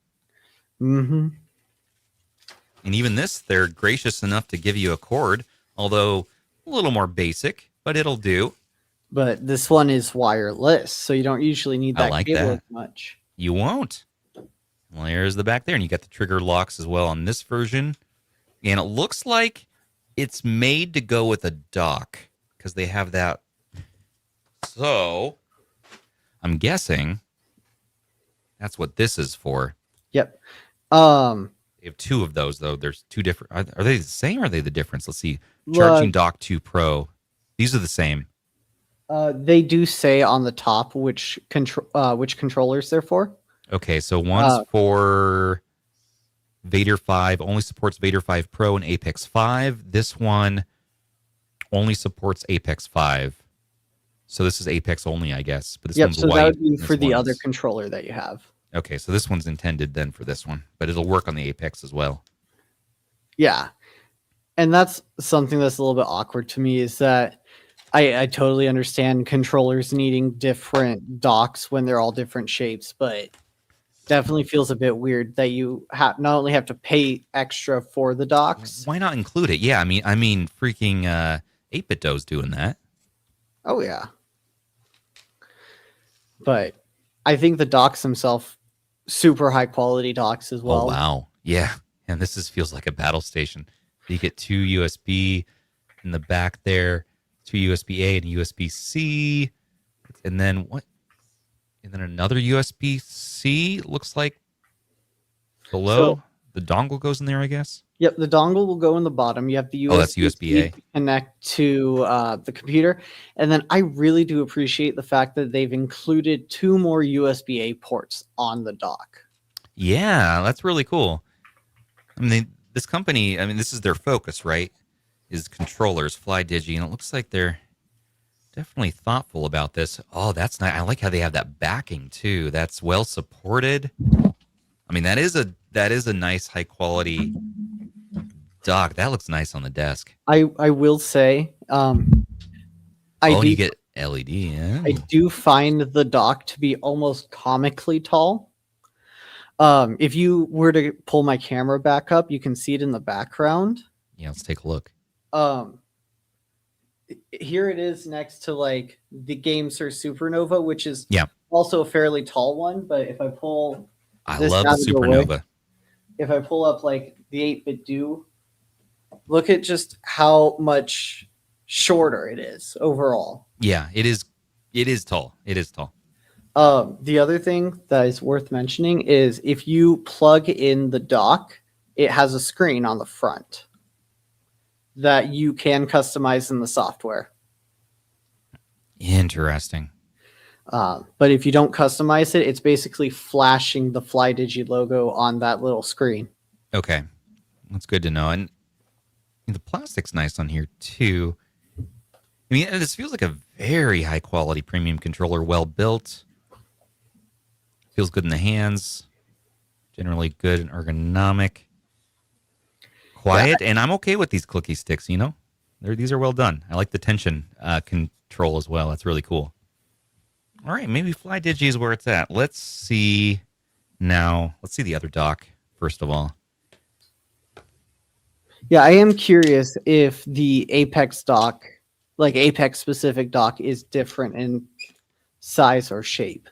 Mm-hmm. And even this, they're gracious enough to give you a cord, although a little more basic, but it'll do. But this one is wireless, so you don't usually need that cable as much. You won't. Well, here's the back there, and you got the trigger locks as well on this version. And it looks like it's made to go with a dock because they have that. So I'm guessing that's what this is for. Yep. They have 2 of those, though. There's 2 different. Are they the same or are they the difference? Let's see. Charging Dock 2 Pro. These are the same. They do say on the top which controllers they're for. Okay, so one's for Vader 5, only supports Vader 5 Pro and Apex 5. This one only supports Apex 5. So this is Apex only, I guess. But this one's so white. That would be for the other controller that you have. Okay, so this one's intended then for this one, but it'll work on the Apex as well. Yeah. And that's something that's a little bit awkward to me is that I totally understand controllers needing different docks when they're all different shapes, but definitely feels a bit weird that you not only have to pay extra for the docks. Why not include it? Yeah, I mean, freaking 8bitdo's doing that. Oh yeah. But I think the docks themselves, super high quality docks as well. Oh wow, yeah, and this feels like a battle station. You get 2 USB in the back there, 2 USB A and USB C, and then what? And then another USB C. Looks like below. So, the dongle goes in there, I guess. Yep, the dongle will go in the bottom. You have the USB. Oh, that's USB A. Connect to the computer, and then I really do appreciate the fact that they've included 2 more USB A ports on the dock. Yeah, that's really cool. I mean, this company. I mean, this is their focus, right? Is controllers, FlyDigi, and it looks like they're definitely thoughtful about this. Oh, that's nice. I like how they have that backing too. That's well supported. I mean, that is a nice high quality dock. That looks nice on the desk. I will say, you get LED. Yeah. I do find the dock to be almost comically tall. If you were to pull my camera back up, you can see it in the background. Yeah, let's take a look. Here it is next to like the GameSir Supernova, which is also a fairly tall one. But if I pull, I love the Supernova. If I pull up like the 8bitdo, look at just how much shorter it is overall. Yeah, it is. It is tall. It is tall. The other thing that is worth mentioning is if you plug in the dock, it has a screen on the front that you can customize in the software. Interesting. But if you don't customize it, it's basically flashing the FlyDigi logo on that little screen. Okay. That's good to know. And the plastic's nice on here too. I mean, this feels like a very high quality premium controller, well built. Feels good in the hands. Generally good and ergonomic. Quiet, and I'm okay with these clicky sticks, you know? These are well done. I like the tension control as well. That's really cool. All right, maybe FlyDigi is where it's at. Let's see now. Let's see the other dock, first of all. Yeah, I am curious if the Apex dock, like Apex specific dock, is different in size or shape.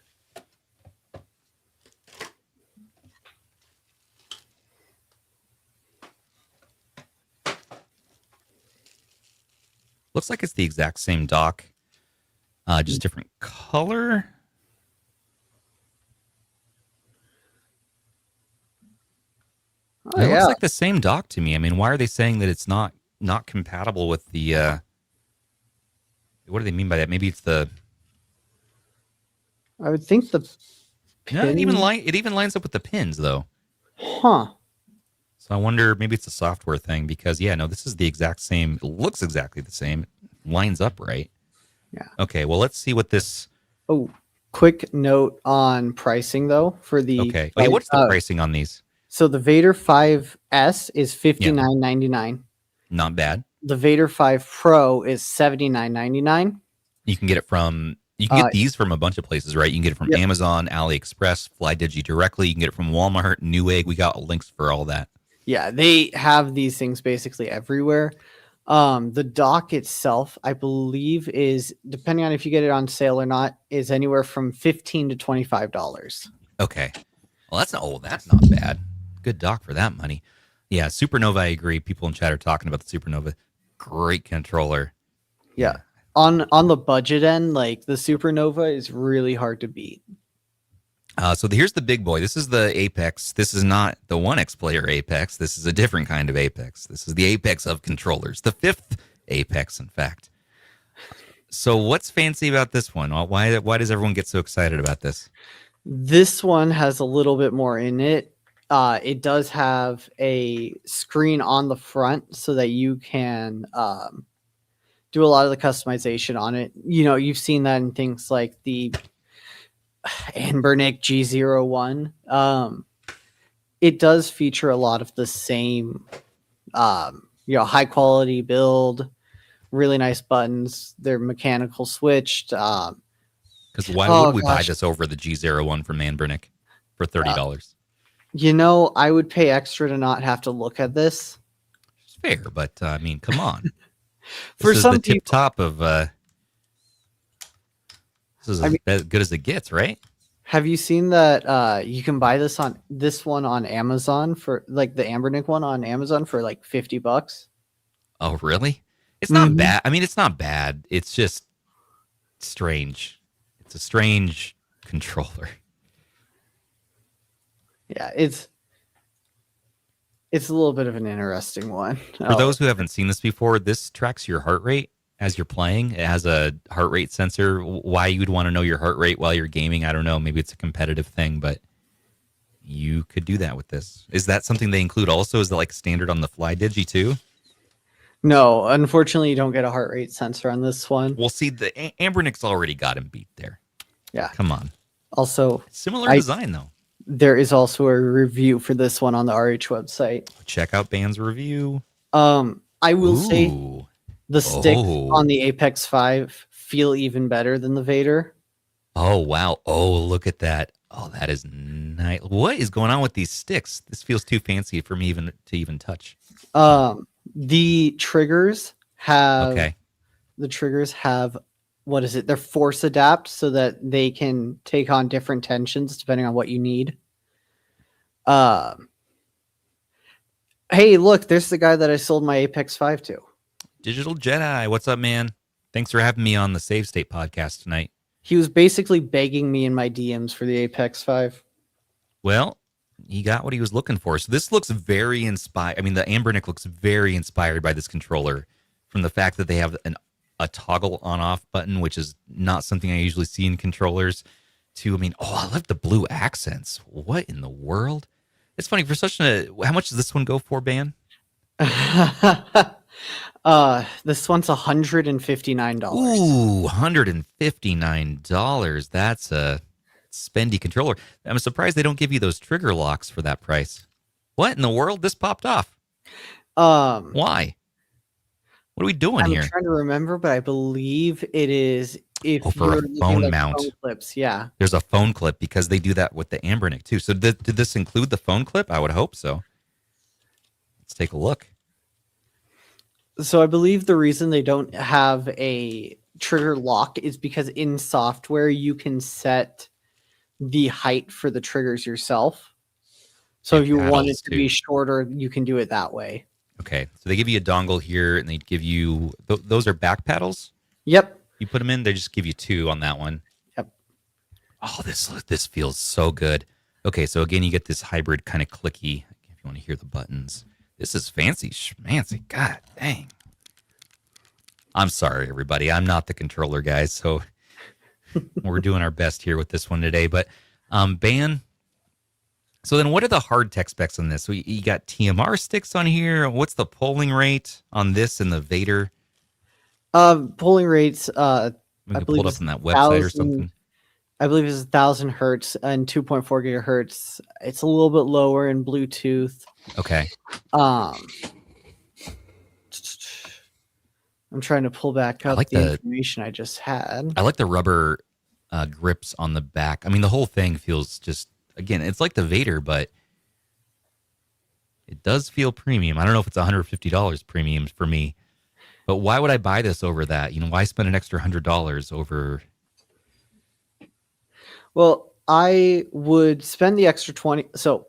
Looks like it's the exact same dock, just different color. Oh, It yeah. looks like the same dock to me. I mean, why are they saying that it's not compatible with the? What do they mean by that? Maybe it's the. I would think the No, pin. it even lines up with the pins though. Huh. So I wonder, maybe it's a software thing because no, this is the exact same. It looks exactly the same. It lines up right. Yeah. Okay, well let's see what this. Oh, quick note on pricing though for the. Okay. Oh, yeah, what's the pricing on these? So the Vader 5S is $59.99. Not bad. The Vader 5 Pro is $79.99. You can get it from. You can get these from a bunch of places, right? You can get it from Amazon, AliExpress, FlyDigi directly. You can get it from Walmart, Newegg. We got links for all that. Yeah, they have these things basically everywhere. The dock itself, I believe, is depending on if you get it on sale or not, is anywhere from $15 to $25. Okay. Well, that's not bad. Good dock for that money. Yeah, Supernova, I agree. People in chat are talking about the Supernova. Great controller. Yeah. On the budget end, like the Supernova is really hard to beat. So here's the big boy. This is the Apex. This is not the 1X player Apex. This is a different kind of Apex. This is the Apex of controllers. The 5th Apex, in fact. So what's fancy about this one? Why does everyone get so excited about this? This one has a little bit more in it. It does have a screen on the front so that you can do a lot of the customization on it. You know, you've seen that in things like the Anbernic G01. It does feature a lot of the same, high quality build, really nice buttons. They're mechanical switched. Because why would we buy this over the G01 from Anbernic for $30? I would pay extra to not have to look at this. It's fair, but I mean, come on. For this is some the tip people, top of. This is as good as it gets, right? Have you seen that you can buy this one on Amazon for like the Anbernic one on Amazon for like $50? Oh, really? It's not bad. I mean, it's not bad. It's just strange. It's a strange controller. Yeah, it's a little bit of an interesting one. For those who haven't seen this before, this tracks your heart rate as you're playing. It has a heart rate sensor. Why you'd want to know your heart rate while you're gaming, I don't know. Maybe it's a competitive thing, but you could do that with this. Is that something they include also? Is that like standard on the FlyDigi too? No, unfortunately, you don't get a heart rate sensor on this one. Well, see, the Anbernic's already got him beat there. Yeah. Come on. Also, similar design, though. There is also a review for this one on the RH website. Check out Ban's review. I will say the sticks on the Apex 5 feel even better than the Vader. Oh, wow. Oh, look at that. Oh, that is nice. What is going on with these sticks? This feels too fancy for me to even touch. The triggers have what is it? They're force adapt so that they can take on different tensions depending on what you need. Hey, look, there's the guy that I sold my Apex 5 to. Digital Jedi, what's up, man? Thanks for having me on the Save State podcast tonight. He was basically begging me in my DMs for the Apex 5. Well, he got what he was looking for. So this looks very inspired. I mean, the Anbernic looks very inspired by this controller from the fact that they have a toggle on-off button, which is not something I usually see in controllers. I love the blue accents. What in the world? It's funny, for how much does this one go for, Ban? This one's $159. Ooh, $159. That's a spendy controller. I'm surprised they don't give you those trigger locks for that price. What in the world? This popped off. Why? What are we doing here? I'm trying to remember, but I believe it is for a phone mount. Phone clips, yeah. There's a phone clip because they do that with the Anbernic too. So did this include the phone clip? I would hope so. Let's take a look. So I believe the reason they don't have a trigger lock is because in software you can set the height for the triggers yourself. So if you want it to be shorter, you can do it that way. Okay, so they give you a dongle here, and they give you those are back paddles. Yep. You put them in, they just give you 2 on that one. Yep. Oh, this feels so good. Okay, so again, you get this hybrid kind of clicky. If you you want to hear the buttons. This is fancy schmancy. God dang. I'm sorry, everybody. I'm not the controller guy, so we're doing our best here with this one today. But ban. So then what are the hard tech specs on this? So you got TMR sticks on here. What's the polling rate on this and the Vader? Polling rates, We I can pull believe it up it's on that website or something. I believe it's 1,000 hertz and 2.4 gigahertz. It's a little bit lower in Bluetooth. Okay. I'm trying to pull back up like the the- information I just had. I like the rubber grips on the back. I mean, the whole thing feels just, again, it's like the Vader, but it does feel premium. I don't know if it's $150 premium for me, but why would I buy this over that? You know, why spend an extra $100 over? Well, I would spend the extra 20. So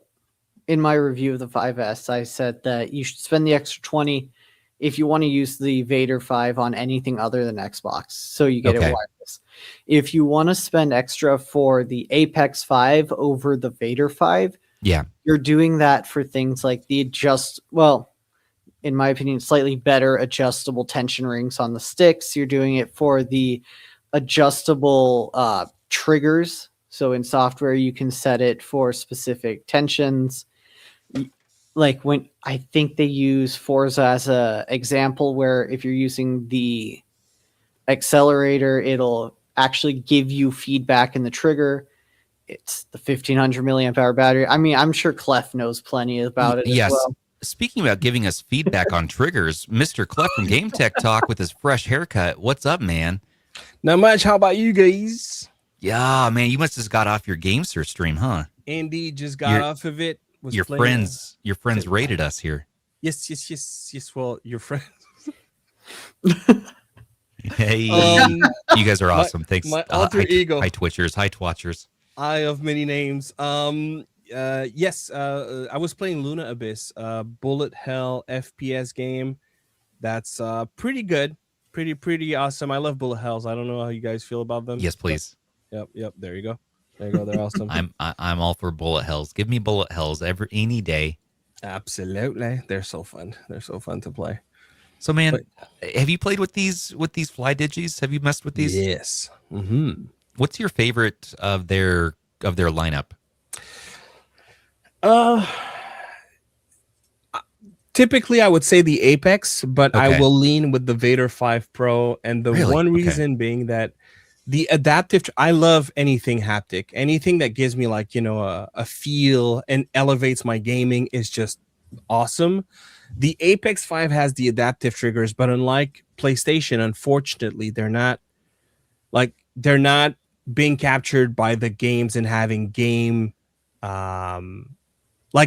in my review of the 5S, I said that you should spend the extra 20 if you want to use the Vader 5 on anything other than Xbox. So you get it Okay. wireless. If you want to spend extra for the Apex 5 over the Vader 5, Yeah. you're doing that for things like the in my opinion, slightly better adjustable tension rings on the sticks. You're doing it for the adjustable triggers. So in software, you can set it for specific tensions. Like when I think they use Forza as a example, where if you're using the accelerator, it'll actually give you feedback in the trigger. It's the 1500 milliamp hour battery. I mean, I'm sure Klef knows plenty about it Yes. as well. Speaking about giving us feedback on triggers, Mr. Klef from Game Tech Talk with his fresh haircut. What's up, man? Not much. How about you guys? Yeah, man, you must have got off your Gamester stream, huh? Andy just got Your- off of it. Was Your playing friends rated us here. Yes. Well, your friend. Hey, you guys are awesome. Thanks. my alter ego. Hi, Twitchers. Hi, Twatchers. Eye of many names. Yes. I was playing Luna Abyss, bullet hell FPS game. That's pretty good. Pretty awesome. I love bullet hells. I don't know how you guys feel about them. Yes, please. Yep. There you go. They're awesome. I'm all for bullet hells. Give me bullet hells any day. Absolutely. They're so fun. They're so fun to play. So, man, have you played with these FlyDigis? Have you messed with these? Yes. What's your favorite of their lineup? Typically, I would say the Apex, but Okay. I will lean with the Vader 5 Pro. And the Really? one Okay. reason being that the adaptive, I love anything haptic. Anything that gives me like, a feel and elevates my gaming is just awesome. The Apex 5 has the adaptive triggers, but unlike PlayStation, unfortunately, they're not being captured by the games and having game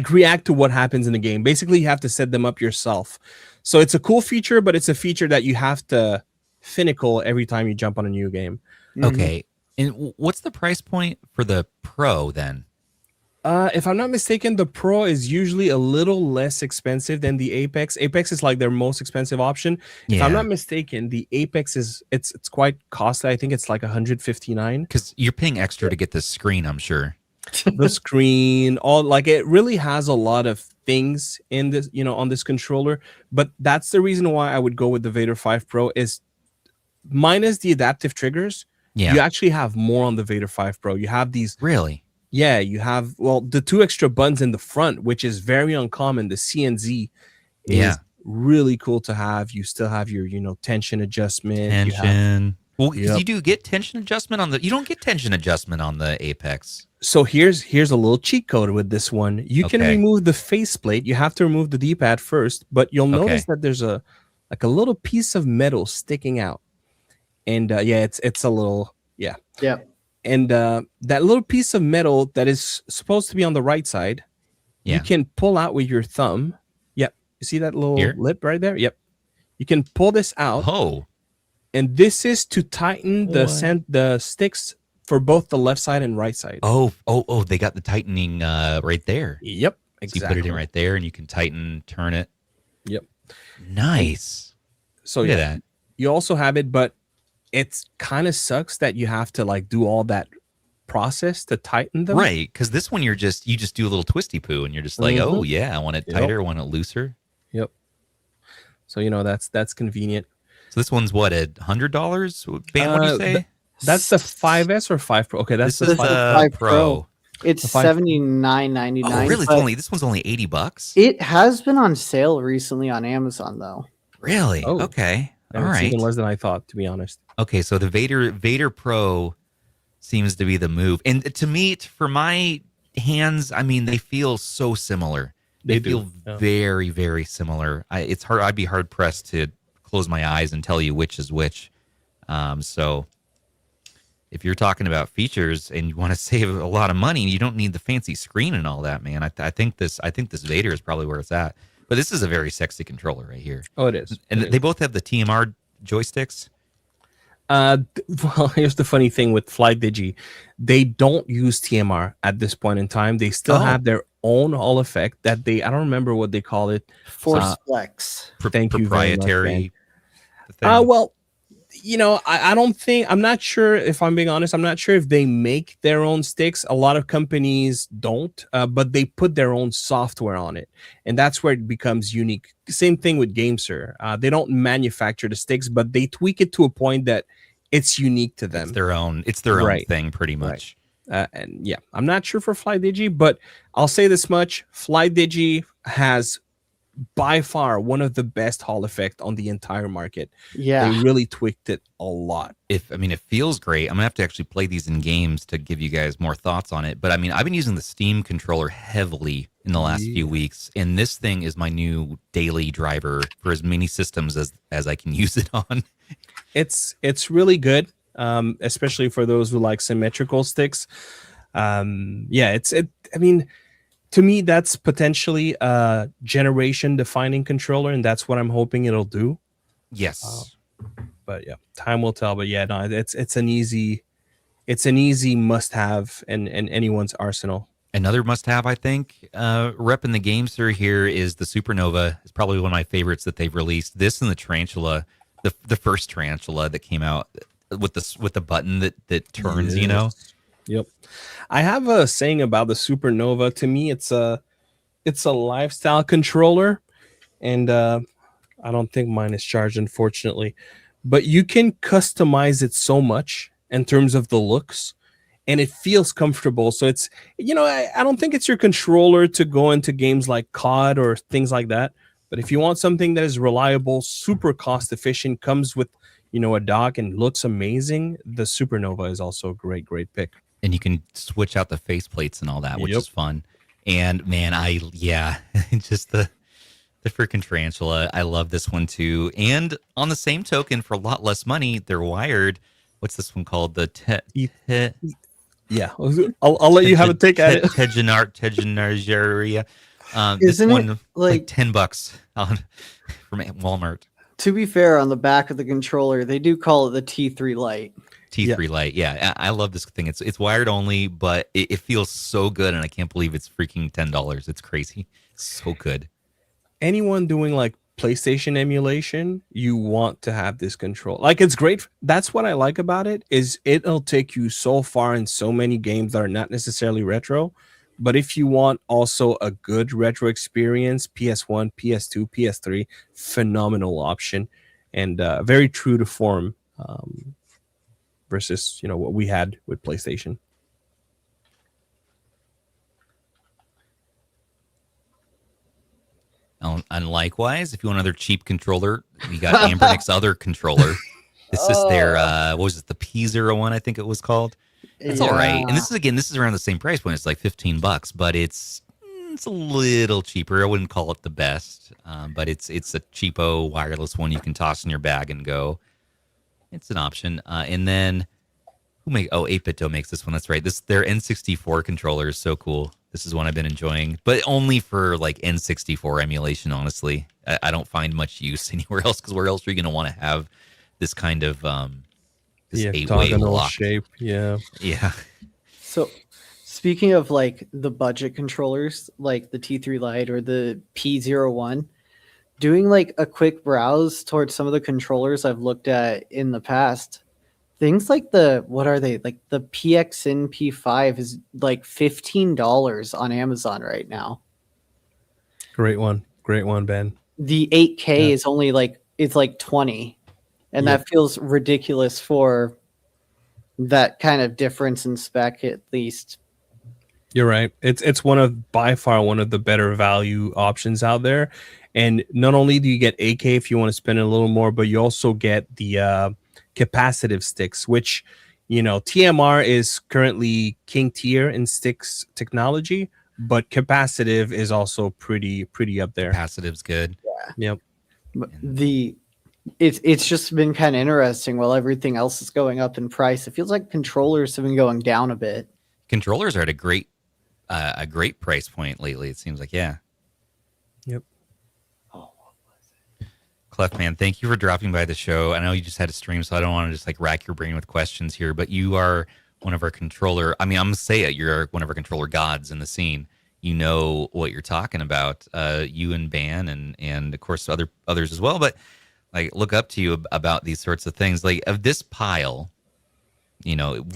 react to what happens in the game. Basically, you have to set them up yourself. So it's a cool feature, but it's a feature that you have to finical every time you jump on a new game. Okay. And what's the price point for the Pro then? If I'm not mistaken, the Pro is usually a little less expensive than the Apex. Apex is like their most expensive option. If I'm not mistaken, the Apex it's quite costly. I think it's like $159. Because you're paying extra to get this screen, I'm sure. The screen, it really has a lot of things in this, on this controller. But that's the reason why I would go with the Vader 5 Pro is minus the adaptive triggers. Yeah. You actually have more on the Vader 5 Pro. You have these. Really? Yeah, you have, the 2 extra buttons in the front, which is very uncommon. The C and Z is really cool to have. You still have your, tension adjustment. Well, you do get tension adjustment on you don't get tension adjustment on the Apex. So here's a little cheat code with this one. You can remove the faceplate. You have to remove the D-pad first, but you'll notice that there's a little piece of metal sticking out. And it's a little, yeah. And that little piece of metal that is supposed to be on the right side, you can pull out with your thumb. Yep. You see that little lip right there? Yep. You can pull this out. Oh. And this is to tighten the sticks for both the left side and right side. Oh, they got the tightening right there. Yep. Exactly. So you put it in right there and you can tighten, turn it. Yep. Nice. So look at that. You also have it, but it's kind of sucks that you have to do all that process to tighten them. Right, because this one you just do a little twisty poo, and you're just like, oh yeah, I want it tighter, I want it looser. Yep. So that's convenient. So this one's what, $100? Bam, what do you say? That's the 5S or 5 Pro. Okay, that's this is the 5 Pro. It's $79.99. Oh, really? This one's only $80. It has been on sale recently on Amazon, though. Really? Oh. Okay. All It's right. even less than I thought, to be honest. Okay, so the Vader Pro seems to be the move, and to me, for my hands, I mean, they feel so similar. They feel very, very similar. It's hard. I'd be hard pressed to close my eyes and tell you which is which. So if you're talking about features and you want to save a lot of money, you don't need the fancy screen and all that, man. I think this Vader is probably where it's at. But this is a very sexy controller right here. Oh, it is. And they both have the TMR joysticks. Well, here's the funny thing with FlyDigi. They don't use TMR at this point in time. They still have their own Hall effect that I don't remember what they call it. Force Flex. Thank you very much, proprietary. Well, I'm not sure, if I'm being honest, I'm not sure if they make their own sticks. A lot of companies don't, but they put their own software on it. And that's where it becomes unique. Same thing with GameSir. They don't manufacture the sticks, but they tweak it to a point that it's unique to them. It's their own thing, pretty much. And yeah, I'm not sure for FlyDigi, but I'll say this much. FlyDigi has by far one of the best Hall effect on the entire market. Yeah, they really tweaked it a lot. It feels great. I'm gonna have to actually play these in games to give you guys more thoughts on it. But I mean, I've been using the Steam controller heavily in the last few weeks, and this thing is my new daily driver for as many systems as I can use it on. It's really good, especially for those who like symmetrical sticks. I mean, to me, that's potentially a generation-defining controller, and that's what I'm hoping it'll do. Yes, but yeah, time will tell. But yeah, no, it's an easy must-have in anyone's arsenal. Another must-have, I think, repping the GameSir here is the Supernova. It's probably one of my favorites that they've released. This and the Tarantula, the first Tarantula that came out with the button that turns, you know. Yep. I have a saying about the Supernova. To me, it's a lifestyle controller, and I don't think mine is charged, unfortunately. But you can customize it so much in terms of the looks, and it feels comfortable. So it's, I don't think it's your controller to go into games like COD or things like that. But if you want something that is reliable, super cost efficient, comes with, a dock and looks amazing, the Supernova is also a great pick. And you can switch out the faceplates and all that, which is fun. And man, just the freaking Tarantula. I love this one too. And on the same token, for a lot less money, they're wired. What's this one called? Yeah, I'll let you have a take at it. Tegenaria. Isn't one, it like $10 from Walmart? To be fair, on the back of the controller, they do call it the T3 Lite. T3 Lite, yeah. I love this thing. It's wired only, but it feels so good, and I can't believe it's freaking $10. It's crazy. So good. Anyone doing like PlayStation emulation, you want to have this control. Like, it's great. That's what I like about it, is it'll take you so far in so many games that are not necessarily retro. But if you want also a good retro experience, PS1, PS2, PS3, phenomenal option, and very true to form versus what we had with PlayStation. And likewise, if you want another cheap controller, we got Ambernick's other controller. This is their what was it, the P01, I think it was called. It's all right. And this is around the same price point. It's like $15, but it's a little cheaper. I wouldn't call it the best, but it's a cheapo wireless one you can toss in your bag and go. It's an option. And then 8bitdo makes this one. That's right. Their N64 controller is so cool. This is one I've been enjoying, but only for like N64 emulation. Honestly, I don't find much use anywhere else, because where else are you going to want to have this kind of this 8-way lock shape? Yeah. So, speaking of like the budget controllers, like the T3 Lite or the P01, doing like a quick browse towards some of the controllers I've looked at in the past, things like what are they? Like the PXN P5 is like $15 on Amazon right now. Great one, Ben. The 8K is only it's like 20, and that feels ridiculous for that kind of difference in spec, at least. You're right. It's by far one of the better value options out there. And not only do you get 8K if you want to spend a little more, but you also get the capacitive sticks, which, TMR is currently king tier in sticks technology, but capacitive is also pretty up there. Capacitive's good. Yeah. Yep. It's just been kind of interesting while everything else is going up in price. It feels like controllers have been going down a bit. Controllers are at a great price point lately. It seems like, yeah. Yep. Oh, what was it? Klef, man, thank you for dropping by the show. I know you just had a stream, so I don't want to just rack your brain with questions here, but you are one of our controller. I mean, I'm gonna say it. You're one of our controller gods in the scene. You know what you're talking about. You and Ban and of course others as well. But look up to you about these sorts of things. Like, of this pile,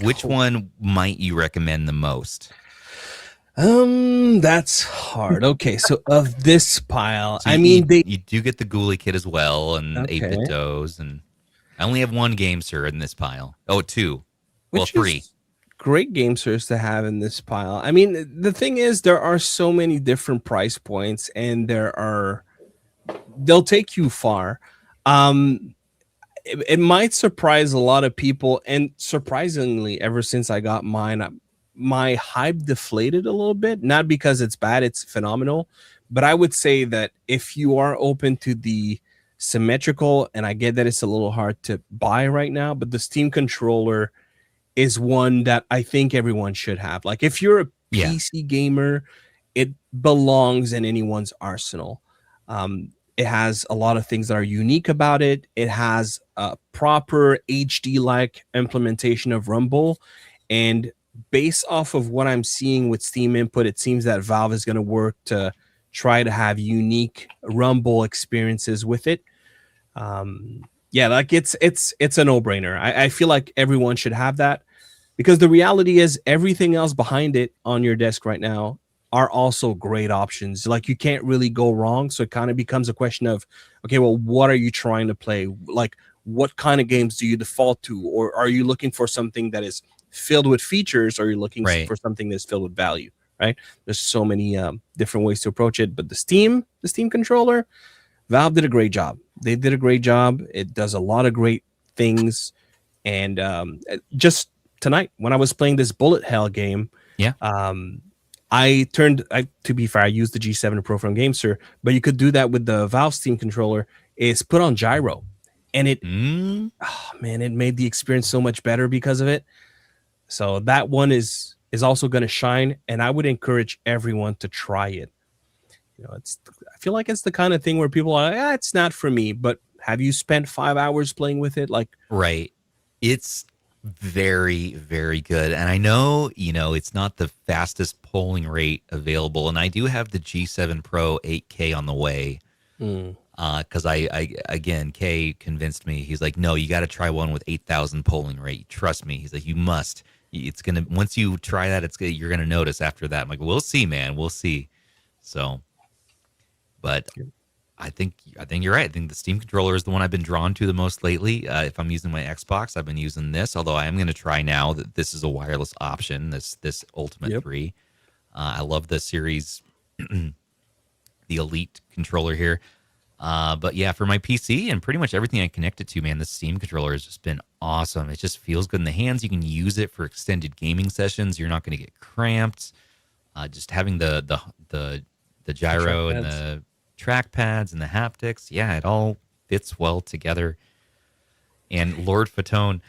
which one might you recommend the most? That's hard. Okay, so of this pile, so you do get the Gulikit as well, and 8bitdos, and I only have one GameSir in this pile. Oh, two. Well, three. Great GameSirs to have in this pile. I mean, the thing is, there are so many different price points, and they'll take you far. It might surprise a lot of people, and surprisingly, ever since I got mine, my hype deflated a little bit. Not because it's bad, it's phenomenal, but I would say that if you are open to the symmetrical, and I get that it's a little hard to buy right now, but the Steam controller is one that I think everyone should have. Like, if you're a PC gamer, it belongs in anyone's arsenal. It has a lot of things that are unique about it. It has a proper HD-like implementation of Rumble. And based off of what I'm seeing with Steam input, it seems that Valve is going to work to try to have unique Rumble experiences with it. It's a no-brainer. I feel like everyone should have that, because the reality is everything else behind it on your desk right now are also great options. Like, you can't really go wrong. So it kind of becomes a question of, okay, well, what are you trying to play? Like, what kind of games do you default to? Or are you looking for something that is filled with features, or are you looking for something that's filled with value, right? There's so many different ways to approach it. But the Steam controller, Valve did a great job. They did a great job. It does a lot of great things. And just tonight, when I was playing this bullet hell game, to be fair, I used the G7 Pro from GameSir, but you could do that with the Valve Steam controller. Is put on gyro, and it made the experience so much better because of it. So that one is also going to shine, and I would encourage everyone to try it. I feel like it's the kind of thing where people are like, it's not for me, but have you spent 5 hours playing with it? Right. It's very, very good. And I know, it's not the fastest polling rate available. And I do have the G7 Pro 8K on the way. Because again, Kay convinced me. He's like, no, you got to try one with 8,000 polling rate. Trust me. He's like, you must. It's going to, once you try that, you're going to notice after that. I'm like, we'll see, man. We'll see. So, but I think you're right. I think the Steam controller is the one I've been drawn to the most lately. If I'm using my Xbox, I've been using this, although I am going to try now that this is a wireless option, this Ultimate 3. I love the series, the Elite controller here. But yeah, for my PC and pretty much everything I connect it to, man, the Steam controller has just been awesome. It just feels good in the hands. You can use it for extended gaming sessions. You're not going to get cramped. Just having the gyro and the trackpads and the haptics, it all fits well together. And Lord Fatone,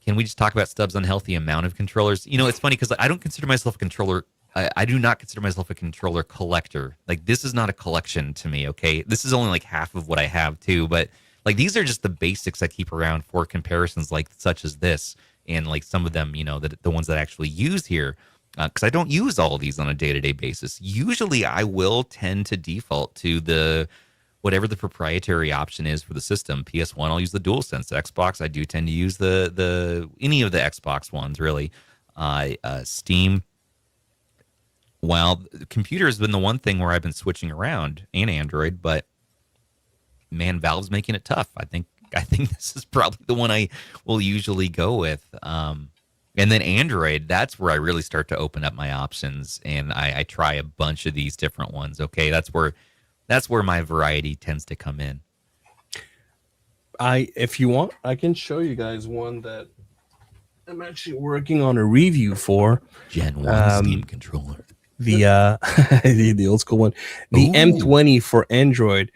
can we just talk about Stubbs' unhealthy amount of controllers? It's funny because I don't consider myself a controller. I do not consider myself a controller collector. Like, this is not a collection to me, okay? This is only like half of what I have too, but like, these are just the basics I keep around for comparisons like such as this, and like some of them, the ones that I actually use here. Because I don't use all of these on a day-to-day basis. Usually I will tend to default to the whatever the proprietary option is for the system. PS1, I'll use the DualSense. Xbox, I do tend to use the any of the Xbox ones, really. Steam. Well, the computer has been the one thing where I've been switching around, and Android, but man, Valve's making it tough. I think this is probably the one I will usually go with. And then Android, that's where I really start to open up my options, and I try a bunch of these different ones. Okay, that's where my variety tends to come in. If you want, I can show you guys one that I'm actually working on a review for. Gen 1 Steam controller. The the old school one. The M20 for Android.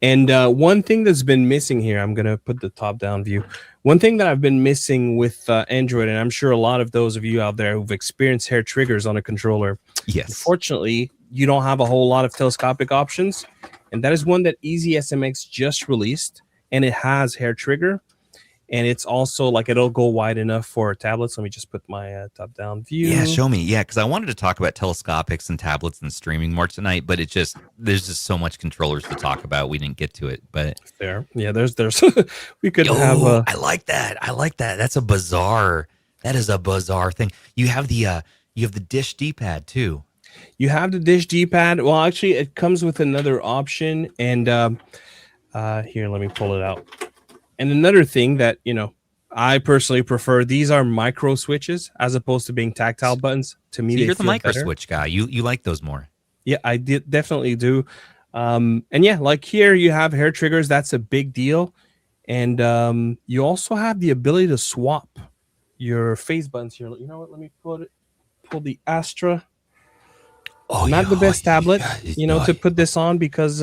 And one thing that's been missing here, I'm going to put the top-down view. One thing that I've been missing with Android, and I'm sure a lot of those of you out there who've experienced hair triggers on a controller, yes, unfortunately, you don't have a whole lot of telescopic options. And that is one that Easy SMX just released, and it has hair trigger. And it's also like it'll go wide enough for tablets. Let me just put my top-down view. Yeah, show me. Yeah, because I wanted to talk about telescopics and tablets and streaming more tonight, but there's just so much controllers to talk about. We didn't get to it, but there. Yeah, there's we could have. I like that. That is a bizarre thing. You have the dish D-pad too. You have the dish D-pad. Well, actually, it comes with another option, and here, let me pull it out. And another thing that, I personally prefer, these are micro switches as opposed to being tactile buttons. To me, you're the micro switch guy. You like those more. Yeah, I definitely do. And yeah, like here you have hair triggers. That's a big deal. And you also have the ability to swap your face buttons here. You know what? Let me pull the Astra. Not the best tablet, to put this on because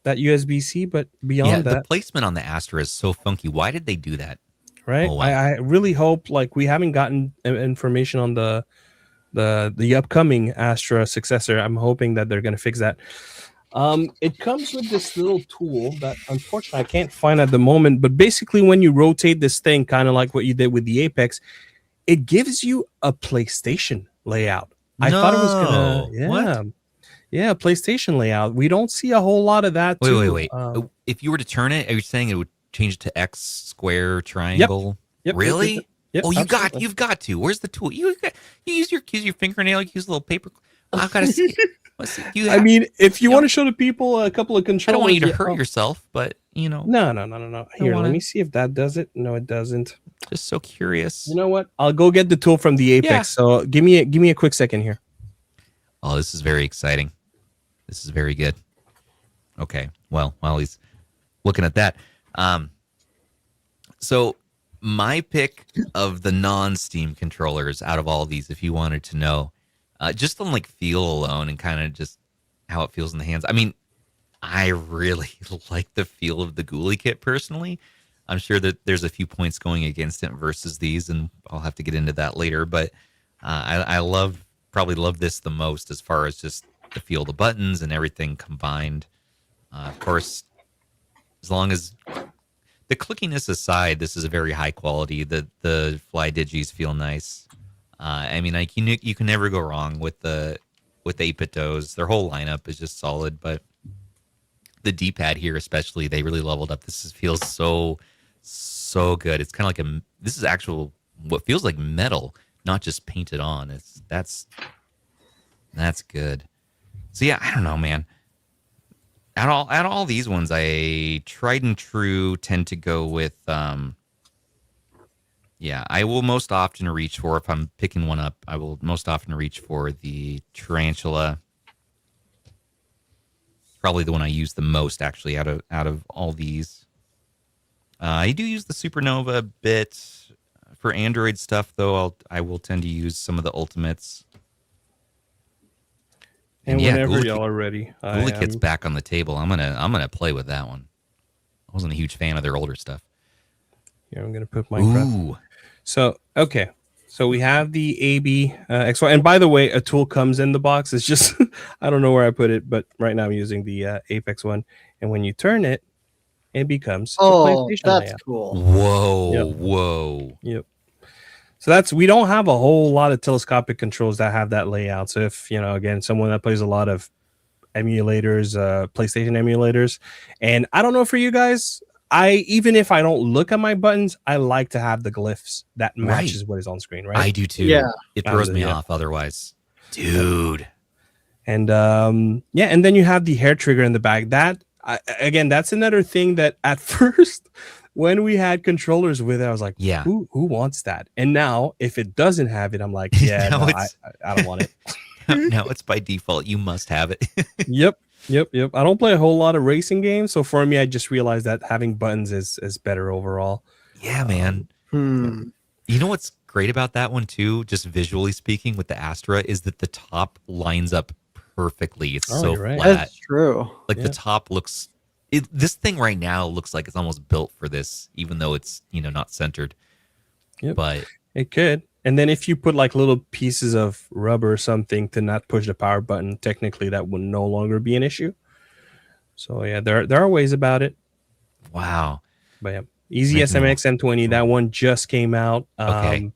that USB-C, but beyond that, the placement on the Astra is so funky. Why did they do that? Right. Oh, wow. I really hope, like, we haven't gotten information on the upcoming Astra successor. I'm hoping that they're going to fix that. It comes with this little tool that unfortunately I can't find at the moment, but basically when you rotate this thing, kind of like what you did with the Apex, it gives you a PlayStation layout. I thought it was gonna, What? Yeah, PlayStation layout. We don't see a whole lot of that. Wait. If you were to turn it, are you saying it would change it to X, square, triangle? Yep. Really? Yep, you've got to. Where's the tool? You use your fingernail. You use a little paper. I've got to see. I mean, if you want to show the people a couple of controllers, I don't want you to hurt yourself, but No. Here, let me see if that does it. No, it doesn't. Just so curious. You know what? I'll go get the tool from the Apex. Yeah. So give me a quick second here. Oh, this is very exciting. This is very good. Okay. Well, while he's looking at that, so my pick of the non-Steam controllers out of all these, if you wanted to know, just on like feel alone and kind of just how it feels in the hands. I mean, I really like the feel of the Gulikit personally. I'm sure that there's a few points going against it versus these, and I'll have to get into that later. But I probably love this the most as far as just the feel of the buttons and everything combined. Of course, as long as the clickiness aside, this is a very high quality. The FlyDigis feel nice. I mean, like you can never go wrong with 8bitdos. Their whole lineup is just solid. But the D-pad here, especially, they really leveled up. This feels so good. It's kind of like this is actual what feels like metal, not just painted on. That's good. So yeah, I don't know, man. At all these ones, I tried and true tend to go with I will most often reach for, if I'm picking one up, I will most often reach for the Tarantula. Probably the one I use the most actually out of all these. I do use the Supernova a bit for Android stuff though. I will tend to use some of the Ultimates. And whenever y'all are ready, Gulikit's back on the table. I'm gonna play with that one. I wasn't a huge fan of their older stuff. Here, I'm gonna put Minecraft. So okay, so we have the AB XY, and by the way, a tool comes in the box. It's just I don't know where I put it, but right now I'm using the Apex one. And when you turn it, it becomes a PlayStation that's layout. cool. Whoa. Yep. So we don't have a whole lot of telescopic controls that have that layout. So if, again, someone that plays a lot of emulators, PlayStation emulators. And I don't know for you guys, even if I don't look at my buttons, I like to have the glyphs that matches what is on screen, right? I do too. Yeah. It throws me off otherwise. Dude. And and then you have the hair trigger in the back. That again, that's another thing that at first when we had controllers with it, I was like, who wants that? And now if it doesn't have it, I'm like, I don't want it. No, it's by default. You must have it. Yep. I don't play a whole lot of racing games, so for me, I just realized that having buttons is better overall. Yeah, man. You know what's great about that one too, just visually speaking, with the Astra, is that the top lines up perfectly. It's so flat. That's true. Like the top looks. This thing right now looks like it's almost built for this, even though it's not centered. Yep. But it could. And then if you put like little pieces of rubber or something to not push the power button, technically that would no longer be an issue. So yeah, there are ways about it. Wow. But yeah, Easy SMX M20, that one just came out. Okay.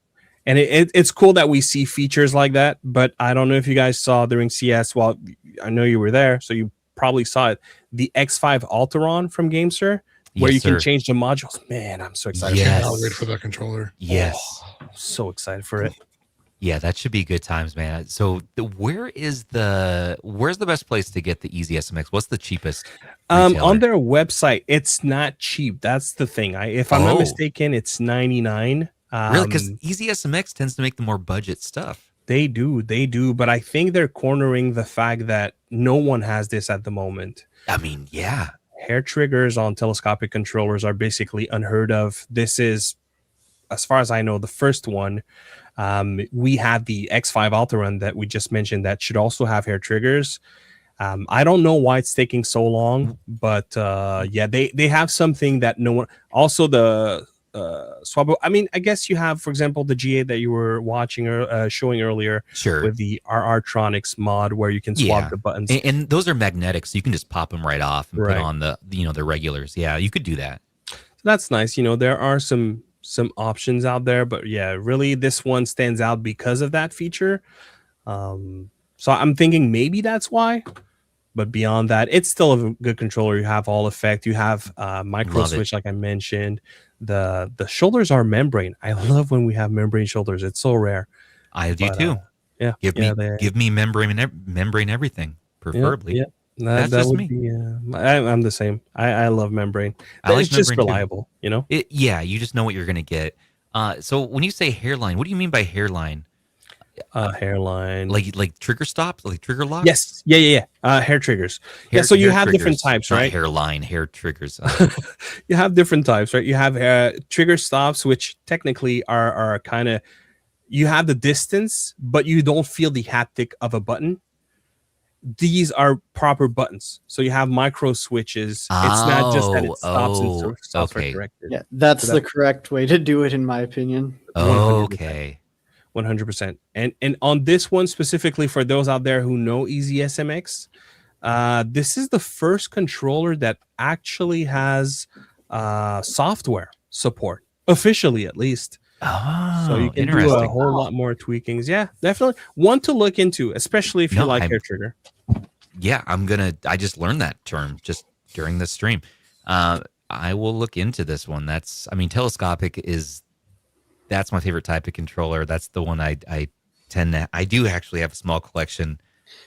And it's cool that we see features like that, but I don't know if you guys saw during CS. Well, I know you were there, so you probably saw it. The X5 Alteron from GameSir, where you can change the modules. Man, I'm so excited. I'll wait for that controller. Yes. I'm so excited for it. Yeah, that should be good times, man. So where's the best place to get the Easy SMX? What's the cheapest retailer? On their website, it's not cheap. That's the thing. If I'm not mistaken, it's $99. Really? Because Easy SMX tends to make the more budget stuff. They do. But I think they're cornering the fact that no one has this at the moment. I mean, yeah. Hair triggers on telescopic controllers are basically unheard of. This is, as far as I know, the first one. We have the X5 Alteron that we just mentioned that should also have hair triggers. I don't know why it's taking so long, but they have something that no one. Also, the swap. I mean, I guess you have, for example, the G8 that you were watching or showing earlier, with the RRTronics mod where you can swap the buttons, and those are magnetic, so you can just pop them right off and put on the the regulars. Yeah, you could do that. So that's nice. There are some options out there, but yeah, really this one stands out because of that feature. So I'm thinking maybe that's why. But beyond that, it's still a good controller. You have all effect. You have micro switch, like I mentioned. The shoulders are membrane. I love when we have membrane shoulders. It's so rare. I do too. Give me membrane everything, preferably. That would be. I'm the same. I love membrane. It's just reliable, you just know what you're gonna get. So when you say hairline, what do you mean by hairline? Hairline, like trigger stops, like trigger locks. Yes, hair triggers. So you have different types, right? Hairline, hair triggers. You have different types, right? You have trigger stops, which technically are kind of, you have the distance, but you don't feel the haptic of a button. These are proper buttons. So you have micro switches. It's not just that it stops and software corrected. Yeah, that's the correct way to do it, in my opinion. 100%. And on this one specifically, for those out there who know Easy SMX, this is the first controller that actually has software support, officially at least. So you can do a whole lot more tweakings. Yeah, definitely one to look into, especially if you like hair trigger. Yeah, I just learned that term just during this stream. I will look into this one. Telescopic that's my favorite type of controller. That's the one I do actually have a small collection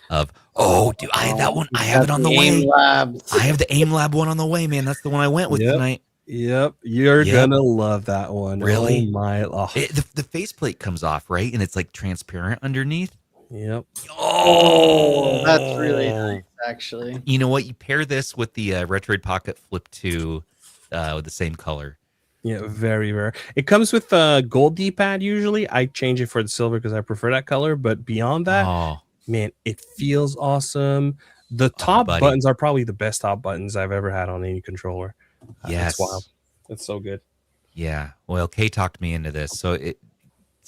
of. I have that one. I have it on the way. I have the Aim Lab one on the way, man. That's the one I went with tonight. Yep, you're gonna love that one. Really? Oh my! The faceplate comes off, right, and it's like transparent underneath. Yep. Oh, that's really nice, actually. You know what? You pair this with the Retroid Pocket Flip 2 with the same color. Yeah, very rare. It comes with a gold D-pad usually. I change it for the silver because I prefer that color. But beyond that, man, it feels awesome. The top buttons are probably the best top buttons I've ever had on any controller. Yes. It's wild. It's so good. Yeah. Well, Kay talked me into this. So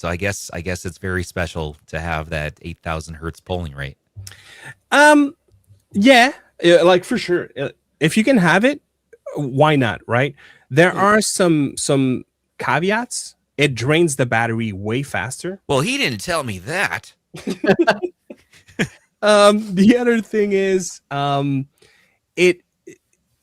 I guess it's very special to have that 8,000 hertz polling rate. Yeah, like for sure. If you can have it, why not, right? There are some caveats. It drains the battery way faster. Well, he didn't tell me that. The other thing is,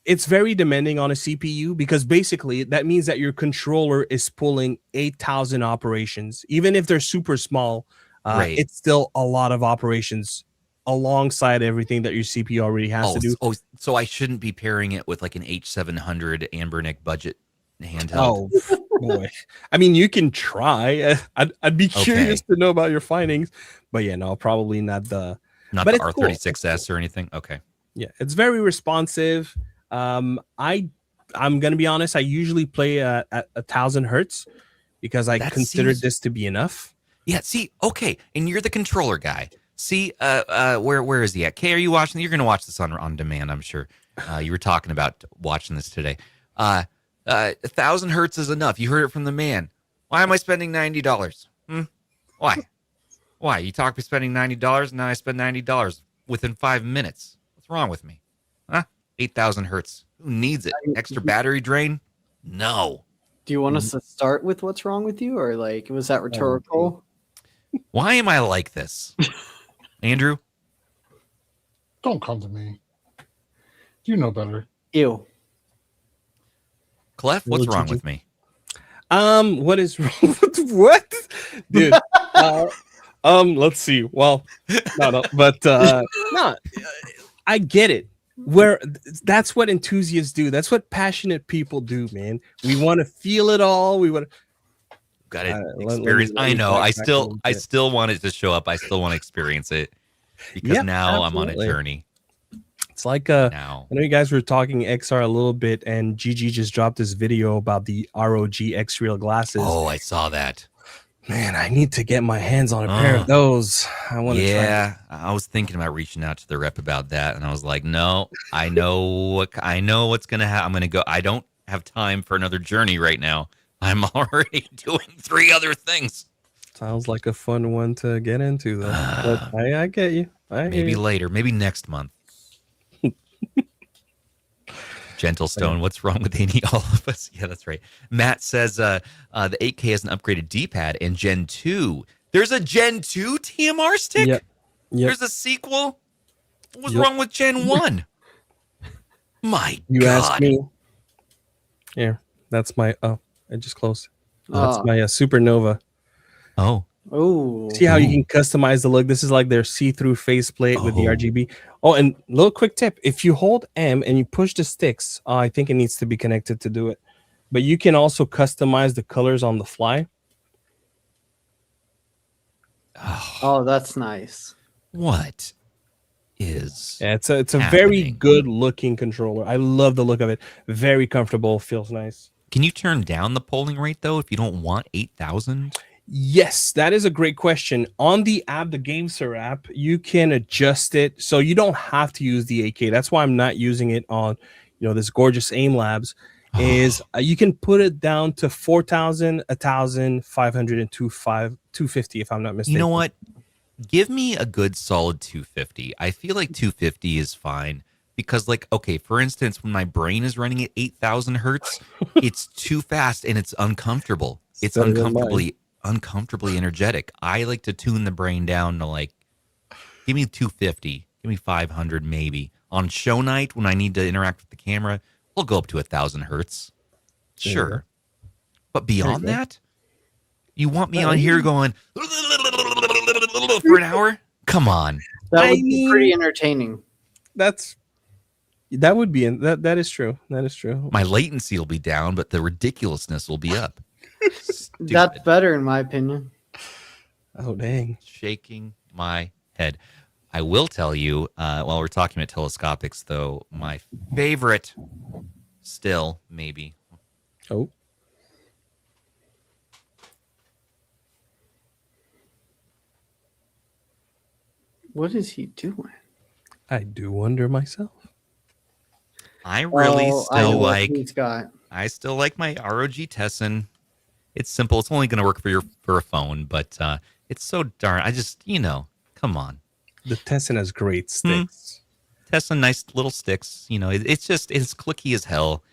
it's very demanding on a CPU because basically that means that your controller is pulling 8,000 operations. Even if they're super small, Right. it's still a lot of operations alongside everything that your CPU already has to do. So I shouldn't be pairing it with like an H700 Ambernick budget handheld. Oh boy! I mean, you can try. I'd be curious to know about your findings, but yeah, no, probably not the R36S cool. or anything. Okay. Yeah, it's very responsive. I'm gonna be honest. I usually play at 1,000 hertz because I consider this to be enough. Yeah. See, okay, and you're the controller guy. See, where is he at? Kay, are you watching? You're gonna watch this on demand, I'm sure. You were talking about watching this today. 1,000 hertz is enough. You heard it from the man. Why am I spending $90? Why? You talk me spending $90, and now I spend $90 within 5 minutes. What's wrong with me? Huh? 8,000 hertz. Who needs it? Extra battery drain? No. Do you want us to start with what's wrong with you, or like was that rhetorical? Why am I like this, Andrew? Don't come to me. You know better. Ew. Klef, what's wrong with me? What is wrong with what, dude? Let's see. Well, no, but no, I get it. That's what enthusiasts do. That's what passionate people do, man. We want to feel it all. We want to got it. Experience. I know. I still want it to show up. I still want to experience it because now absolutely. I'm on a journey. It's like I know you guys were talking XR a little bit, and GG just dropped this video about the ROG X-Real glasses. Oh, I saw that. Man, I need to get my hands on a pair of those. I want to try. Yeah, I was thinking about reaching out to the rep about that, and I was like, no, I know what's gonna happen. I'm gonna go. I don't have time for another journey right now. I'm already doing 3 other things. Sounds like a fun one to get into, though. But I get you. Maybe later. Maybe next month. Gentlestone, what's wrong with all of us? Yeah, that's right. Matt says the 8K has an upgraded D-pad and Gen 2. There's a Gen 2 TMR stick? Yep. There's a sequel? What's wrong with Gen 1? My God. You asked me. Here, that's my... Oh, I just closed. That's my Supernova. Oh. See how you can customize the look? This is like their see-through faceplate with the RGB. Oh, and little quick tip. If you hold M and you push the sticks, I think it needs to be connected to do it. But you can also customize the colors on the fly. Oh, that's nice. What is it's a very good-looking controller. I love the look of it. Very comfortable. Feels nice. Can you turn down the polling rate, though, if you don't want 8,000? Yes, that is a great question. On the app, the GameSir app, you can adjust it so you don't have to use the 8K. That's why I'm not using it on, this gorgeous Aim Labs. Is you can put it down to 4,000, 1,000, 500, and 250 if I'm not mistaken. You know what? Give me a good solid 250. I feel like 250 is fine because, for instance, when my brain is running at 8,000 hertz, it's too fast and it's uncomfortable. It's uncomfortably energetic. I like to tune the brain down to give me 250, give me 500 maybe. On show night when I need to interact with the camera, we'll go up to 1,000 hertz. Sure. But beyond that, you want me on here going for an hour? Come on. That would be pretty entertaining. That is true. That is true. My latency will be down, but the ridiculousness will be up. That's better in my opinion. Oh, dang. Shaking my head. I will tell you, while we're talking about telescopics, though, my favorite still, maybe. Oh. What is he doing? I do wonder myself. I really I still like my ROG Tesson. It's simple. It's only going to work for a phone, but it's so darn. I just, come on. The Tesson has great sticks. Tesson, nice little sticks. It's clicky as hell,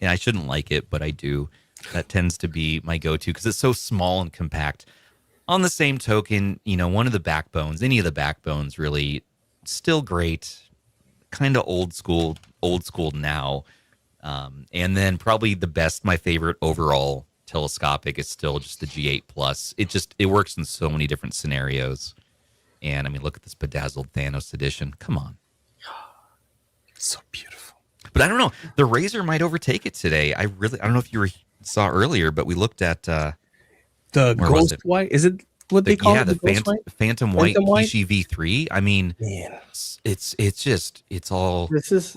and I shouldn't like it, but I do. That tends to be my go-to because it's so small and compact. On the same token, one of the backbones, any of the backbones really still great, kind of old school now. And then probably the best, my favorite overall telescopic is still just the G8 Plus. It works in so many different scenarios. And I mean, look at this bedazzled Thanos edition. Come on. It's so beautiful. But I don't know. The Razer might overtake it today. I don't know if you saw earlier, but we looked at the Ghost White. Is it what they call it? The Phantom White Kishi V3. I mean, man, it's all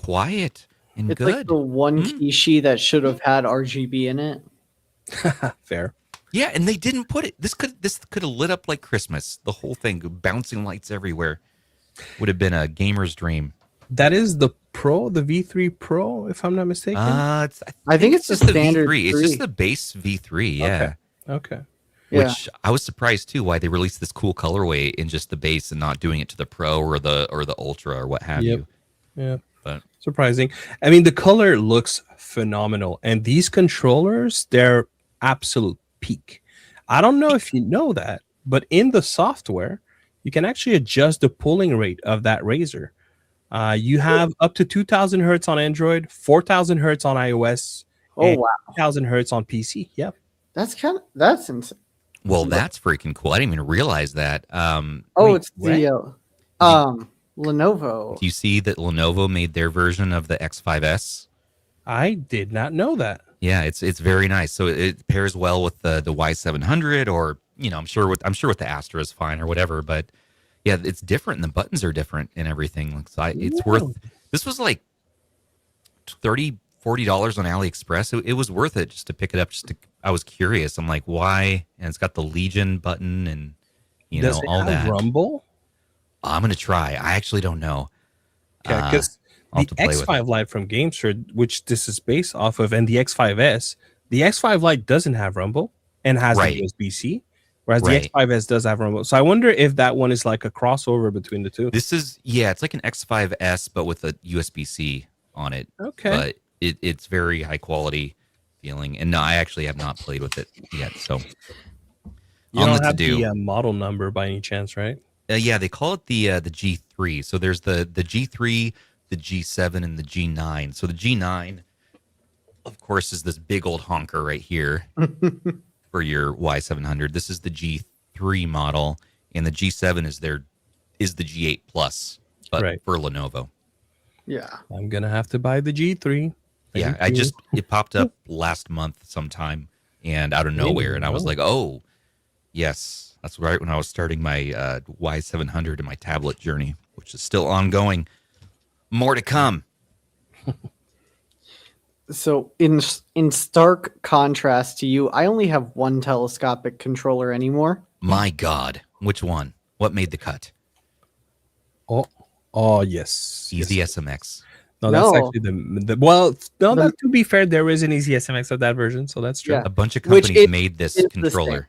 quiet and it's good. Like the one Kishi that should have had RGB in it. Fair. Yeah, and they didn't put it. This could have lit up like Christmas. The whole thing, bouncing lights everywhere, would have been a gamer's dream. That is the Pro, the V3 Pro, if I'm not mistaken. I think it's just the standard V3. It's just the base V3. Yeah. Okay. Which I was surprised too why they released this cool colorway in just the base and not doing it to the Pro or the Ultra or what have you. Yeah. But surprising. I mean, the color looks phenomenal, and these controllers, they're absolute peak. I don't know if you know that, but in the software, you can actually adjust the pulling rate of that Razer. You have up to 2,000 hertz on Android, 4,000 hertz on iOS, and 2,000 hertz on PC. Yep. That's insane. Well, that's freaking cool. I didn't even realize that. It's the Lenovo. Do you see that Lenovo made their version of the X5S? I did not know that. Yeah, it's very nice. So it pairs well with the Y700, or I'm sure with the Astra is fine or whatever. But yeah, it's different, and the buttons are different and everything. So it's worth. This was like $30-40 on AliExpress. It was worth it just to pick it up. I was curious. I'm like, why? And it's got the Legion button and Does it all have that. Rumble? I'm gonna try. I actually don't know. Yeah, because the X5 Lite from Gamester, which this is based off of, and the X5S, the X5 Lite doesn't have Rumble and has the USB-C, whereas the X5S does have Rumble. So I wonder if that one is like a crossover between the two. This is it's like an X5S but with a USB-C on it. Okay, but it's very high quality feeling, and no, I actually have not played with it yet. So you don't have the model number by any chance, right? Yeah, they call it the G3. So there's the G3, the G7, and the G9. So the G9, of course, is this big old honker right here for your Y700. This is the G3 model, and the G7 is the G8 Plus, but for Lenovo. Yeah, I'm gonna have to buy the G3. Yeah, it popped up last month sometime, and out of nowhere, and I was like, oh, yes. That's right when I was starting my Y700 and my tablet journey, which is still ongoing. More to come. So in stark contrast to you, I only have one telescopic controller anymore. My God. Which one? What made the cut? Oh yes. Easy SMX. No, that's actually to be fair, there is an Easy SMX of that version, so that's true. Yeah. A bunch of companies made this controller.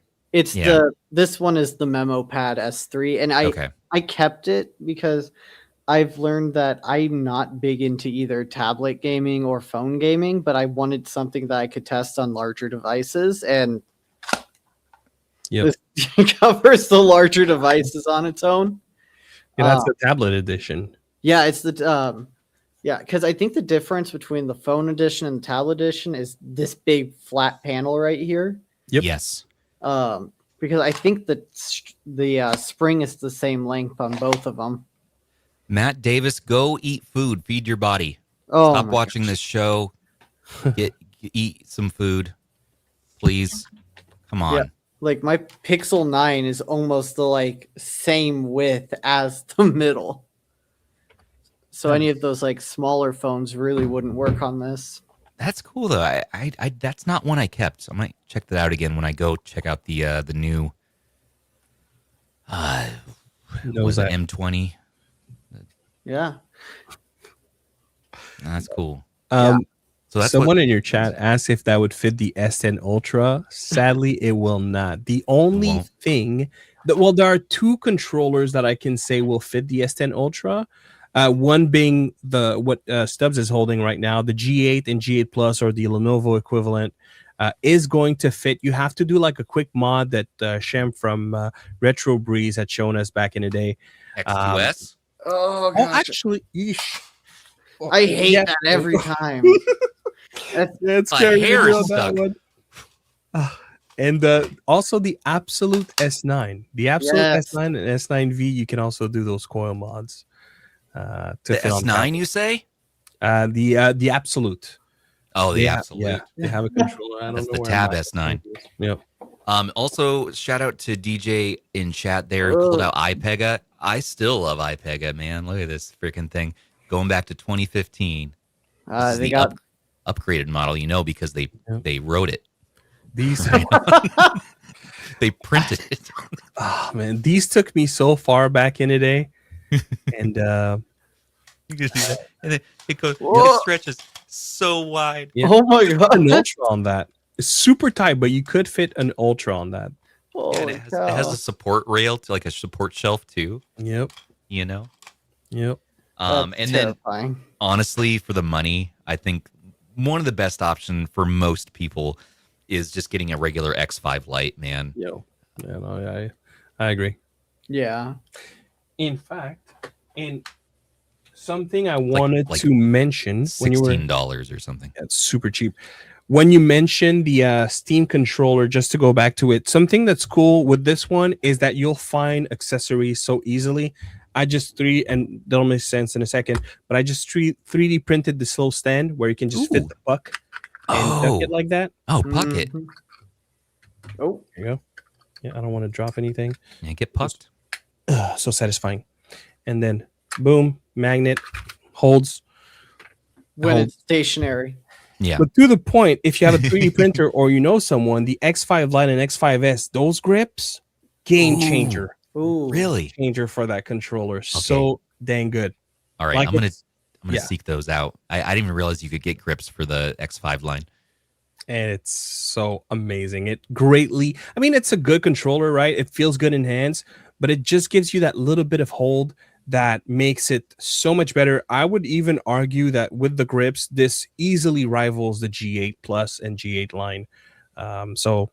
This one is the Memo Pad S3, and I kept it because I've learned that I'm not big into either tablet gaming or phone gaming, but I wanted something that I could test on larger devices, and this covers the larger devices on its own. Yeah, that's the tablet edition. Yeah, it's the because I think the difference between the phone edition and the tablet edition is this big flat panel right here. Yep. Yes. Because I think that the spring is the same length on both of them. Matt Davis, go eat food. Feed your body. Oh, stop watching this show. Eat some food, please. Come on. Yeah. Like my Pixel 9 is almost the same width as the middle. So any of those smaller phones really wouldn't work on this. That's cool though. I that's not one I kept. So I might check that out again when I go check out the new was it M20? Yeah. That's cool. So that's someone in your chat asked if that would fit the S10 Ultra. Sadly, it will not. The only thing there are two controllers that I can say will fit the S10 Ultra. One being what Stubbs is holding right now, the G8 and G8 Plus, or the Lenovo equivalent, is going to fit. You have to do a quick mod that Shem from Retro Breeze had shown us back in the day. X2S? Oh Oh, gosh, actually, yeesh. Oh, I hate yeah. that every time. It's My scary hair to is do stuck. that one. And also the Absolute S9. The Absolute Yes. S9 and S9V, you can also do those coil mods to The fit on S9, top. you say? The Absolute. Oh, the They Absolute. they have a controller. I don't That's know the where Tab my S9. is. Yep. Also, shout out to DJ in chat there. He called out iPega. I still love iPega, man. Look at this freaking thing. Going back to 2015. This is They the got upgraded model, because they wrote it. These Right? They printed it. oh man, these took me so far back in the day. And You can see that. And then it Whoa. stretches so wide. yeah, Oh my you could fit an god. Ultra on that. It's super tight, but you could fit an Ultra on that. And Holy it has cow. a support rail to like a support shelf too, Yep. you know. Yep. That's And terrifying. then honestly, for the money, I think one of the best option for most people is just getting a regular X5 Lite, man. Yo. Yeah, no, I agree. Yeah. In fact, and something I wanted like to mention when you were $16 or something. it's super cheap. When you mentioned the Steam controller, just to go back to it, something that's cool with this one is that you'll find accessories so easily. And that'll make sense in a second, but I just 3D printed the slow stand where you can just fit the puck and duck it like that. Oh, puck it. Mhm. Oh, There you go. Yeah, I don't want to drop anything. Yeah, get pucked. So satisfying. And then boom, magnet holds. when Hold. it's stationary. Yeah. But to the point, if you have a 3D printer or you know someone, the X5 Lite and X5S, those grips, game changer. Ooh. Really? Changer for that controller. So dang good. All right. Like I'm gonna yeah. seek those out. I didn't even realize you could get grips for the X5 line. And it's so amazing. It's a good controller, right? It feels good in hands, but it just gives you that little bit of hold that makes it so much better. I would even argue that with the grips, this easily rivals the G8 Plus and G8 line. So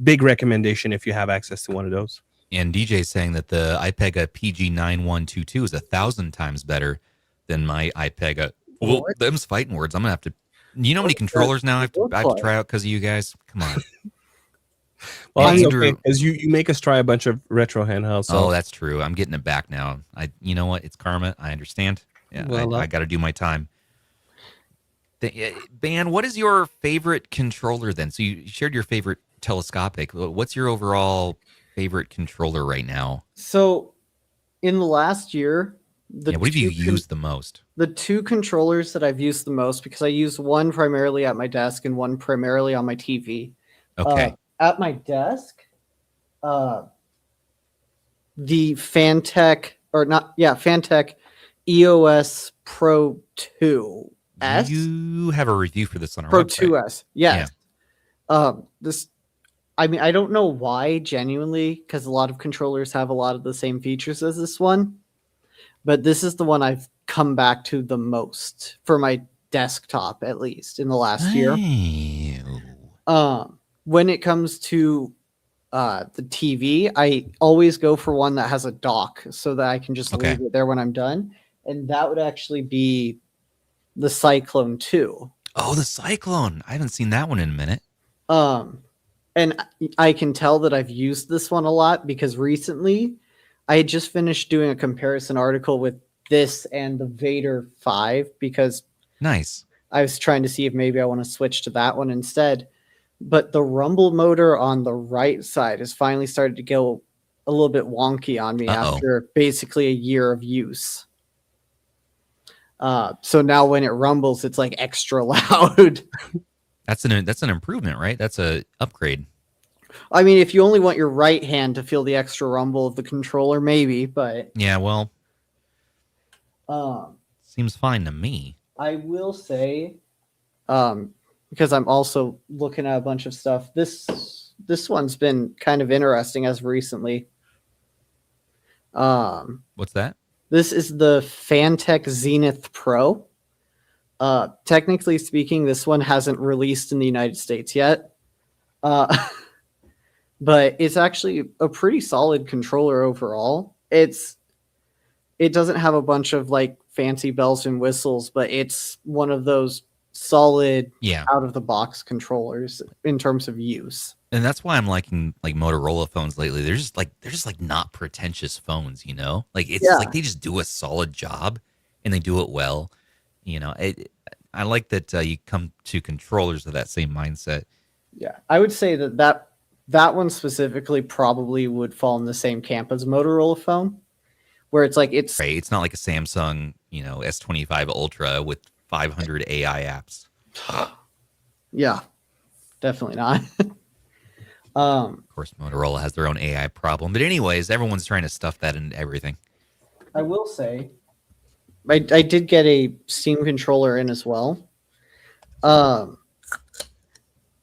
big recommendation if you have access to one of those. And DJ is saying that the iPega PG9122 is 1,000 times better than my iPega. Well, them's fighting words. I'm gonna have to. You know how many controllers now I have to try out because of you guys? Come on. Well, that's Andrew, okay, because you make us try a bunch of retro handhelds. So. Oh, that's true. I'm getting it back now. You know what? It's karma. I understand. Yeah, Well, I got to do my time. Ban, what is your favorite controller then? So you shared your favorite telescopic. What's your overall favorite controller right now? So in the last year, what have you used the most? The two controllers that I've used the most, because I use one primarily at my desk and one primarily on my TV. Okay. At my desk, the Fantech Fantech EOS Pro 2S. You have a review for this on our Pro website. 2S. Yes. Yeah. I don't know why, genuinely, because a lot of controllers have a lot of the same features as this one. But this is the one I've come back to the most for my desktop, at least in the last year. When it comes to the TV, I always go for one that has a dock so that I can just leave it there when I'm done. And that would actually be the Cyclone 2. Oh, the Cyclone. I haven't seen that one in a minute. And I can tell that I've used this one a lot because recently I had just finished doing a comparison article with this and the Vader 5 because nice. I was trying to see if maybe I want to switch to that one instead. But the rumble motor on the right side has finally started to go a little bit wonky on me after basically a year of use. So now when it rumbles, it's like extra loud. That's an improvement, right? That's a upgrade. I mean, if you only want your right hand to feel the extra rumble of the controller, maybe, but yeah, well, seems fine to me. I will say, because I'm also looking at a bunch of stuff. This one's been kind of interesting as of recently. What's that? This is the Fantech Zenith Pro. Technically speaking, this one hasn't released in the United States yet. But it's actually a pretty solid controller overall. It's it doesn't have a bunch of like fancy bells and whistles, but it's one of those solid out of the box controllers in terms of use. And that's why I'm liking like Motorola phones lately. They're just like not pretentious phones, you know? Like it's like they just do a solid job and they do it well. You know, I like that you come to controllers with that same mindset. Yeah, I would say that one specifically probably would fall in the same camp as a Motorola phone, where it's like it's right. It's not like a Samsung, you know, S25 Ultra with 500 AI apps. Yeah, definitely not. Of course, Motorola has their own AI problem, but anyways, everyone's trying to stuff that into everything. I will say, I did get a Steam controller in as well.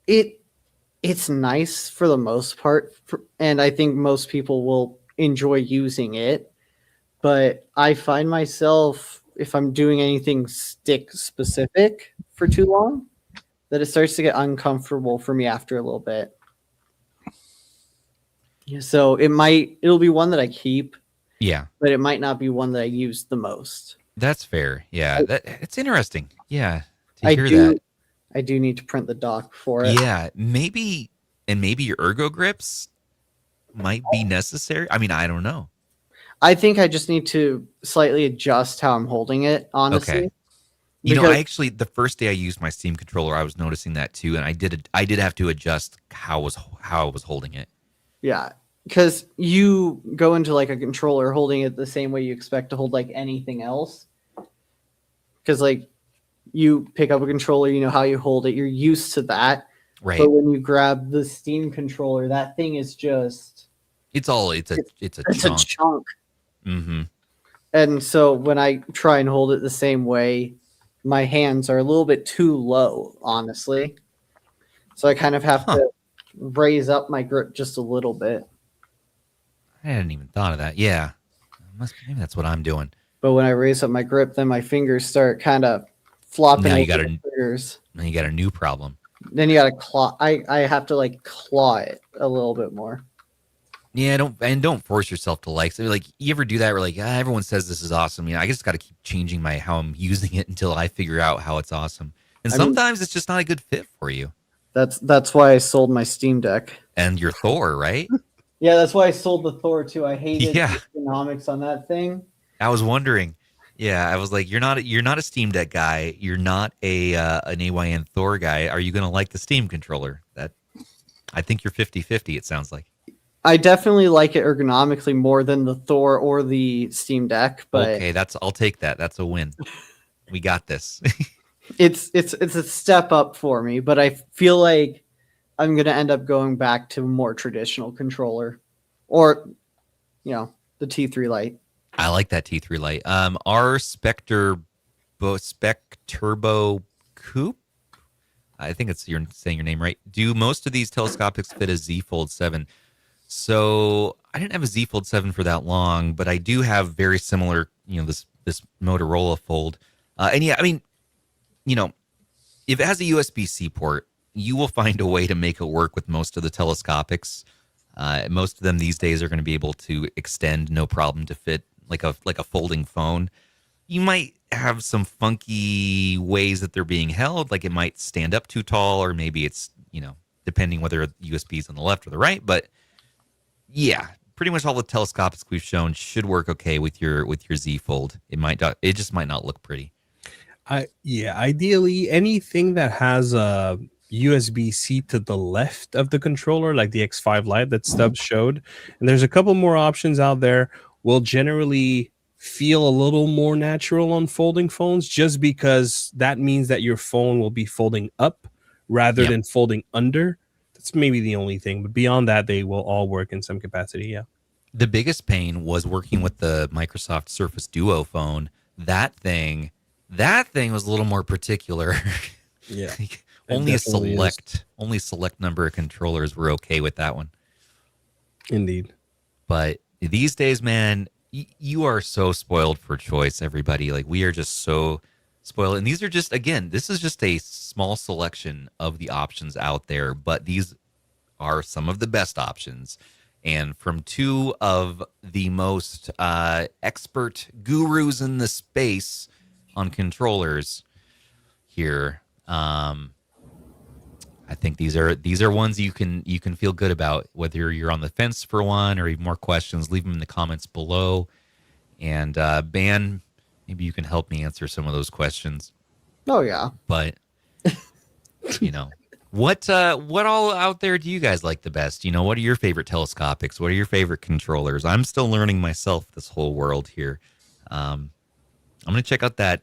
It's nice for the most part, and I think most people will enjoy using it. But I find myself, if I'm doing anything stick specific for too long, that it starts to get uncomfortable for me after a little bit. Yeah, so it'll be one that I keep. Yeah. But it might not be one that I use the most. That's fair. Yeah. It's interesting. Yeah. To hear that. I do need to print the dock for it. Yeah. Maybe your ergo grips might be necessary. I mean, I don't know. I think I just need to slightly adjust how I'm holding it, honestly. Okay. You know, I actually, the first day I used my Steam controller, I was noticing that too, and I did have to adjust how I was holding it. Yeah, because you go into like a controller holding it the same way you expect to hold like anything else. Because like you pick up a controller, you know how you hold it, you're used to that. Right. But when you grab the Steam controller, that thing is just it's a chunk. Mm-hmm. And so when I try and hold it the same way, my hands are a little bit too low, honestly. So I kind of have to raise up my grip just a little bit. I hadn't even thought of that. Yeah. Maybe that's what I'm doing. But when I raise up my grip, then my fingers start kind of flopping. Now you got a new problem. Then you got to claw. I have to like claw it a little bit more. Yeah, don't force yourself to like. So like, you ever do that? Where like, everyone says this is awesome. You know, I just got to keep changing how I'm using it until I figure out how it's awesome. And sometimes it's just not a good fit for you. That's why I sold my Steam Deck and your Thor, right? Yeah, that's why I sold the Thor too. I hated the economics on that thing. I was wondering. Yeah, I was like, you're not a Steam Deck guy. You're not an AYN Thor guy. Are you going to like the Steam controller? I think you're 50-50, it sounds like. I definitely like it ergonomically more than the Thor or the Steam Deck, but okay, I'll take that. That's a win. We got this. it's a step up for me, but I feel like I'm gonna end up going back to a more traditional controller, or the T3 Lite. I like that T3 Lite. Our Spec Turbo Coupe. I think you're saying your name right. Do most of these telescopics fit a Z Fold 7? So I didn't have a Z Fold 7 for that long, but I do have very similar, this Motorola Fold. And yeah, I mean, if it has a USB-C port, you will find a way to make it work with most of the telescopics. Most of them these days are going to be able to extend no problem to fit like a folding phone. You might have some funky ways that they're being held, like it might stand up too tall, or maybe it's, depending whether USB is on the left or the right, but yeah, pretty much all the telescopics we've shown should work okay with your Z Fold. It just might not look pretty. Ideally, anything that has a USB-C to the left of the controller, like the X5 Lite that Stubbs showed, and there's a couple more options out there, will generally feel a little more natural on folding phones, just because that means that your phone will be folding up rather than folding under. That's maybe the only thing, but beyond that, they will all work in some capacity. Yeah. The biggest pain was working with the Microsoft Surface Duo phone. That thing was a little more particular. Yeah. only a select number of controllers were okay with that one. Indeed. But these days, man, you are so spoiled for choice, everybody. Like, we are just so spoiled. And these are just, again, this is just a small selection of the options out there, but these are some of the best options. And from two of the most expert gurus in the space on controllers here, I think these are ones you can feel good about. Whether you're on the fence for one or even more questions, leave them in the comments below. And Ban, maybe you can help me answer some of those questions. Oh yeah. But what all out there do you guys like the best? What are your favorite telescopics? What are your favorite controllers? I'm still learning myself this whole world here. I'm gonna check out that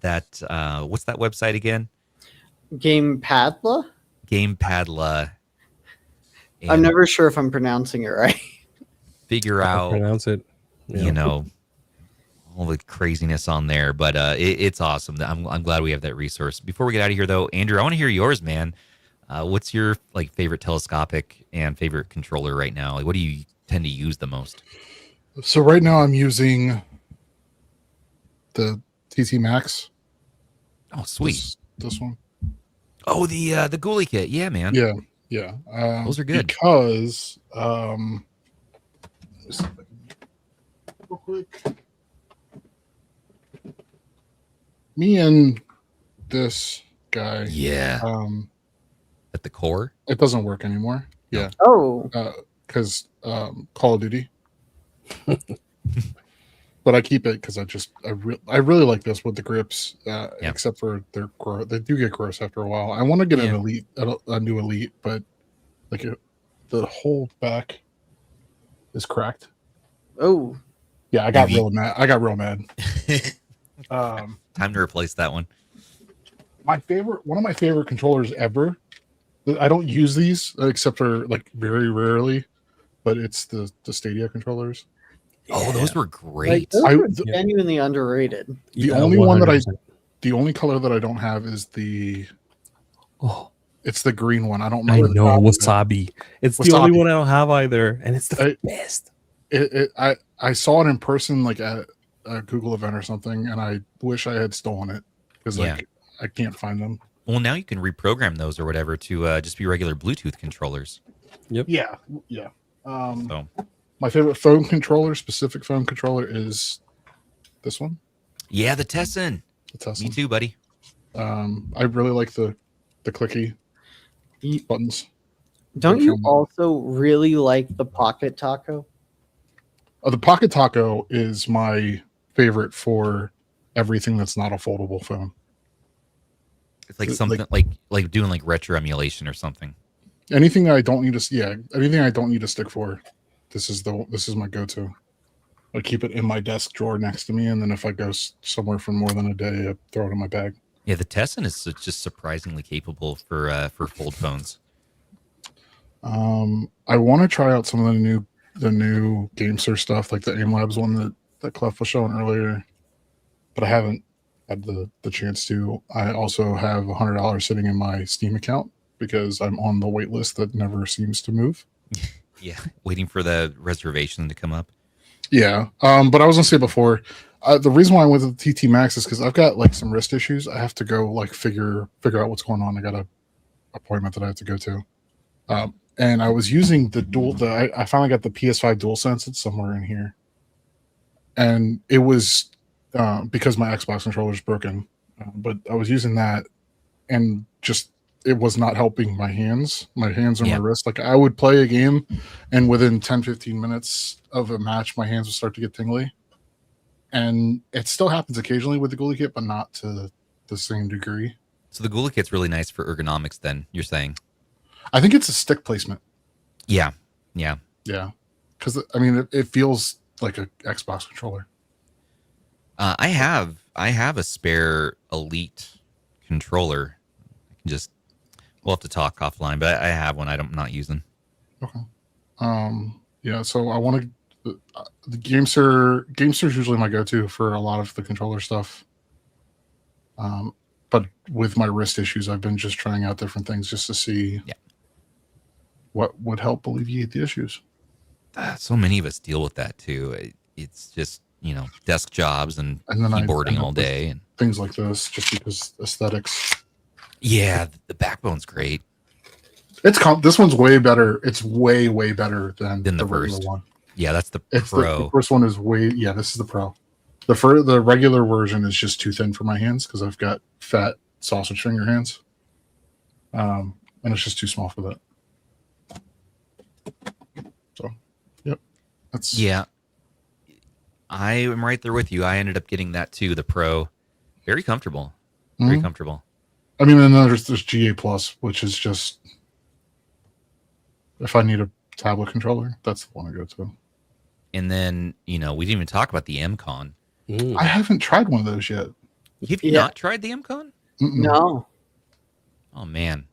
what's that website again? Gamepadla. Gamepadla. I'm never sure if I'm pronouncing it right. Figure out pronounce it. Yeah. All the craziness on there, but it's awesome. I'm glad we have that resource. Before we get out of here, though, Andrew, I want to hear yours, man. What's your favorite telescopic and favorite controller right now? What do you tend to use the most? So right now I'm using the TT Max. Oh, sweet. This one. Oh, the Gulikit. Yeah, man. Yeah. Those are good. Because real quick. Me and this guy. Yeah. At the core? It doesn't work anymore. Yeah. Oh. Because Call of Duty. But I keep it because I really like this with the grips. Except for they do get gross after a while. I want to get an elite, a new elite, but the whole back is cracked. Oh. Yeah, I got real mad. Time to replace that one. One of my favorite controllers ever. I don't use these except for very rarely, but it's the Stadia controllers. Oh, those were great. Those were genuinely underrated. The only 100%. The only color that I don't have is it's the green one. I don't remember. I know, wasabi. It's the only one I don't have either, and it's the best. I saw it in person at a Google event or something, and I wish I had stolen it because I can't find them. Well, now you can reprogram those or whatever to just be regular Bluetooth controllers. Yep. Yeah. My favorite specific phone controller is this one. Yeah, the Tesson. Me too, buddy. I really like the clicky buttons. Don't you also really like the Pocket Taco? The Pocket Taco is my favorite for everything that's not a foldable phone. It's like something like doing retro emulation or something. Anything that I don't need anything I don't need a stick for, this is my go-to. I keep it in my desk drawer next to me, and then if I go somewhere for more than a day, I throw it in my bag. Yeah, the Tesson is just surprisingly capable for fold phones. I want to try out some of the new GameSir stuff, like the Aim Labs one that Klef was showing earlier, but I haven't had the chance to. I also have $100 sitting in my Steam account because I'm on the wait list that never seems to move. Yeah, waiting for the reservation to come up. Yeah, but I was gonna say before, the reason why I went with the TT Max is because I've got some wrist issues. I have to go figure out what's going on. I got a appointment that I have to go to, and I was using I finally got the PS5 DualSense. It's somewhere in here, and it was because my Xbox controller is broken, but I was using that, and just it was not helping my hands or my wrist. I would play a game, and within 10-15 minutes of a match, my hands would start to get tingly. And it still happens occasionally with the Gulikit, but not to the same degree. So the Gulikit's really nice for ergonomics then, you're saying? I think it's a stick placement. Yeah. Because, it feels like an Xbox controller. I have a spare Elite controller. We'll have to talk offline, but I have one I'm not using. Okay. So I want to. The GameSir is usually my go-to for a lot of the controller stuff. But with my wrist issues, I've been just trying out different things just to see what would help alleviate the issues. So many of us deal with that too. It's just desk jobs and keyboarding all day and things like this, just because aesthetics. Yeah, the backbone's great. This one's way better. It's way better than the regular first one. Yeah, that's the It's Pro. the first one is this is the Pro. The regular version is just too thin for my hands because I've got fat sausage finger hands, and it's just too small for that. So, yep, I am right there with you. I ended up getting that too, the Pro. Very comfortable. Very comfortable. I mean, and then there's GA Plus, which is just if I need a tablet controller, that's the one I go to. And then, we didn't even talk about the MCon. I haven't tried one of those yet. Have you not tried the MCon? No. Oh, man.